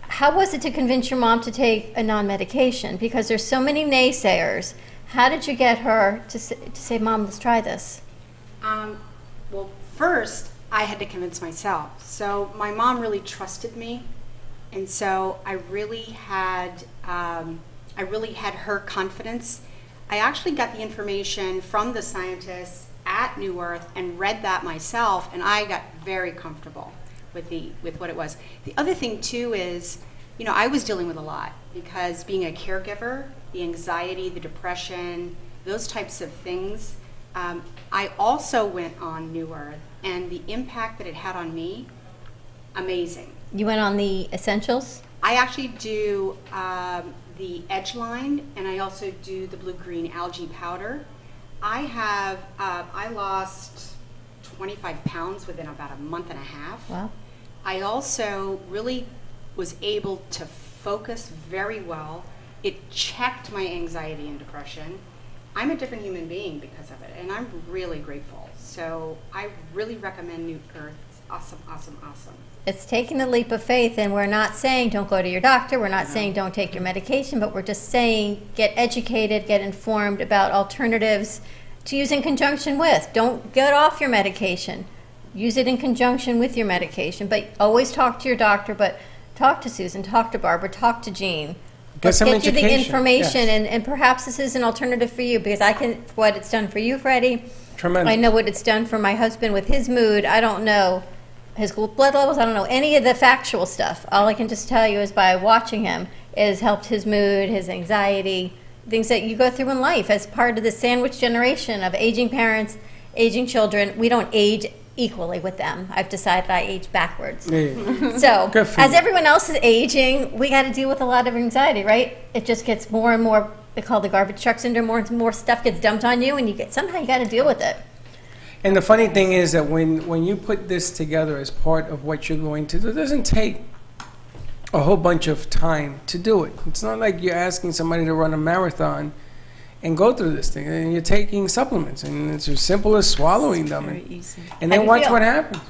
how was it to convince your mom to take a non-medication? Because there's so many naysayers. How did you get her to say, Mom, let's try this? Well, first, I had to convince myself. So my mom really trusted me, and so I really had her confidence. I actually got the information from the scientists at New Earth and read that myself, and I got very comfortable with what it was. The other thing too is, I was dealing with a lot, because being a caregiver, the anxiety, the depression, those types of things. I also went on New Earth, and the impact that it had on me, amazing. You went on the essentials? I actually do the Edge line, and I also do the blue-green algae powder. I lost 25 pounds within about a month and a half. Wow. I also really was able to focus very well. It checked my anxiety and depression. I'm a different human being because of it, and I'm really grateful. So I really recommend New Earth. It's awesome, awesome, awesome. It's taking a leap of faith, and we're not saying don't go to your doctor. We're not saying don't take your medication, but we're just saying get educated, get informed about alternatives to use in conjunction with. Don't get off your medication. Use it in conjunction with your medication, but always talk to your doctor, but talk to Susan, talk to Barbara, talk to Jean. Get some get you the education. information, Yes. and perhaps this is an alternative for you, because I can, what it's done for you, Freddie. Tremendous. I know what it's done for my husband with his mood. I don't know his blood levels. I don't know any of the factual stuff. All I can just tell you is by watching him, it has helped his mood, his anxiety, things that you go through in life as part of the sandwich generation of aging parents, aging children. We don't age equally with them. I've decided I age backwards. Yeah. So, Good for as you. everyone else is aging, we got to deal with a lot of anxiety, right? It just gets more and more, they call the garbage truck syndrome, more and more stuff gets dumped on you, and somehow you got to deal with it. And the funny thing is that when you put this together as part of what you're going to do, it doesn't take a whole bunch of time to do it. It's not like you're asking somebody to run a marathon and go through this thing. And you're taking supplements, and it's as simple as swallowing them. Very easy. And How then do you watch feel? what happens.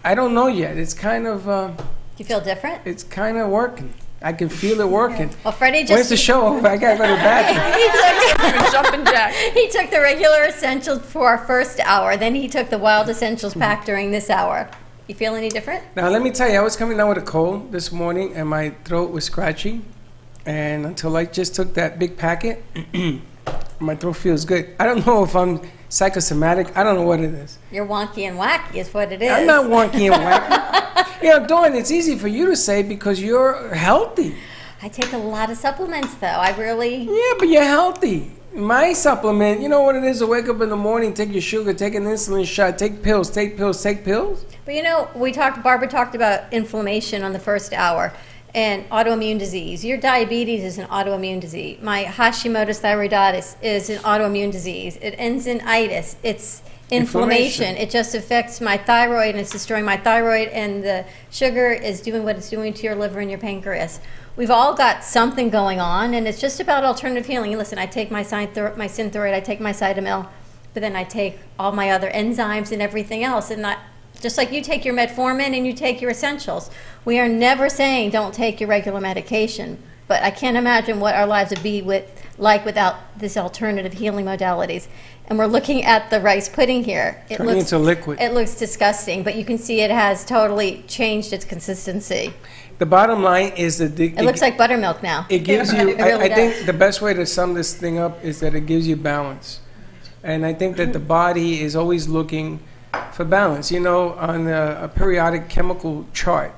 I don't know yet. It's kind of... Do you feel different? It's kind of working. I can feel it working. Well, Freddie just... When's the show over? I got to go to the bathroom. Jumping jack. He took the regular essentials for our first hour. Then he took the wild essentials pack during this hour. You feel any different? Now, let me tell you, I was coming down with a cold this morning, and my throat was scratchy. And until I just took that big packet, my throat feels good. I don't know if I'm psychosomatic. I don't know what it is. You're wonky and wacky is what it is. I'm not wonky and wacky. You know, Dawn, it's easy for you to say because you're healthy. I take a lot of supplements, though. I really... Yeah, but you're healthy. My supplement, you know what it is to wake up in the morning, take your sugar, take an insulin shot, take pills, take pills, take pills? But you know, Barbara talked about inflammation on the first hour and autoimmune disease. Your diabetes is an autoimmune disease. My Hashimoto's thyroiditis is an autoimmune disease. It ends in itis. It's inflammation. It just affects my thyroid, and it's destroying my thyroid, and the sugar is doing what it's doing to your liver and your pancreas. We've all got something going on, and it's just about alternative healing. Listen, I take my Synthroid, I take my Cytomel, but then I take all my other enzymes and everything else, and just like you take your metformin and you take your essentials. We are never saying don't take your regular medication, but I can't imagine what our lives would be like without this alternative healing modalities. And we're looking at the rice pudding here. Turning into liquid. It looks disgusting, but you can see it has totally changed its consistency. The bottom line is that It looks like buttermilk now. it gives you, It really I does. think the best way to sum this thing up is that it gives you balance. And I think that the body is always looking for balance. You know, on a periodic chemical chart,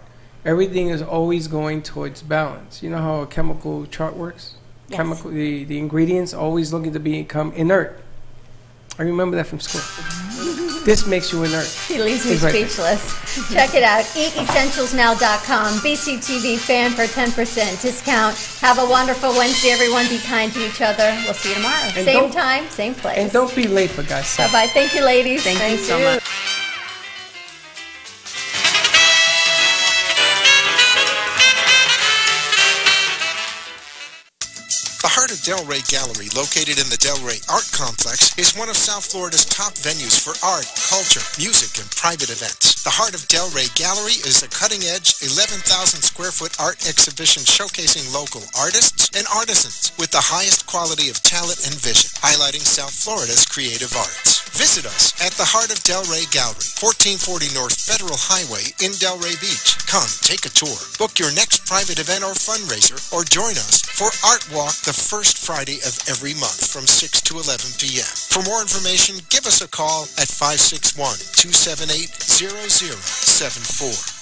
everything is always going towards balance. You know how a chemical chart works? Yes. The ingredients always looking to become inert. I remember that from school. This makes you inert. He leaves me It's right there. speechless. Check it out. EatEssentialsNow.com. BCTV fan for 10% discount. Have a wonderful Wednesday, everyone. Be kind to each other. We'll see you tomorrow. And Same don't- time, same place. And don't be late, for God's sake. Bye-bye. Thank you, ladies. Thank you so much. The Heart of Delray Gallery, located in the Delray Art Complex, is one of South Florida's top venues for art, culture, music, and private events. The Heart of Delray Gallery is a cutting-edge, 11,000 square foot art exhibition showcasing local artists and artisans with the highest quality of talent and vision, highlighting South Florida's creative arts. Visit us at the Heart of Delray Gallery, 1440 North Federal Highway in Delray Beach. Come, take a tour, book your next private event or fundraiser, or join us for Art Walk the first Friday of every month from 6 to 11 p.m. For more information, give us a call at 561-278-0074.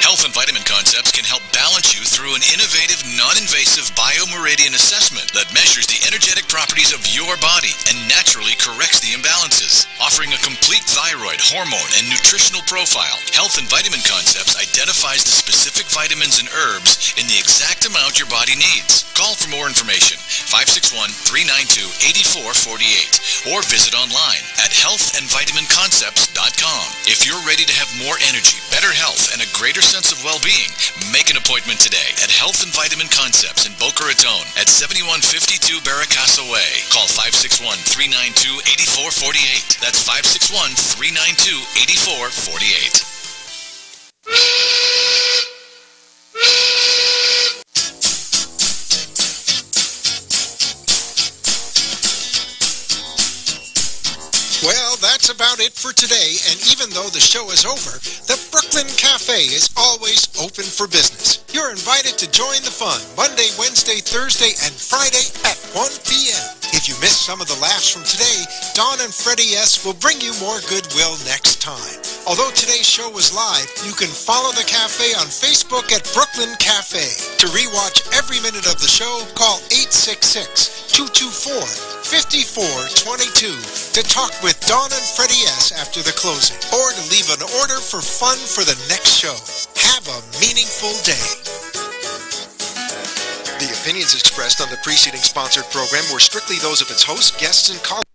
Health and Vitamin Concepts can help balance you through an innovative, non-invasive biomeridian assessment that measures the energetic properties of your body and naturally corrects the imbalances. Offering a complete thyroid, hormone, and nutritional profile, Health and Vitamin Concepts identifies the specific vitamins and herbs in the exact amount your body needs. Call for more information, 561-392-8448, or visit online at healthandvitaminconcepts.com. If you're ready to have more energy, better health, and a greater sense of well-being, make an appointment today at Health and Vitamin Concepts in Boca Raton at 7152 Barracasa Way. Call 561-392-8448. That's 561-392-8448. Well, that that's about it for today, and even though the show is over, the Brooklyn Cafe is always open for business. You're invited to join the fun Monday, Wednesday, Thursday, and Friday at 1 p.m. If you missed some of the laughs from today, Dawn and Freddy S. will bring you more goodwill next time. Although today's show was live, you can follow the cafe on Facebook at Brooklyn Cafe. To rewatch every minute of the show, call 866-224-5422 to talk with Dawn and Freddy S. after the closing, or to leave an order for fun for the next show. Have a meaningful day. The opinions expressed on the preceding sponsored program were strictly those of its hosts, guests, and callers.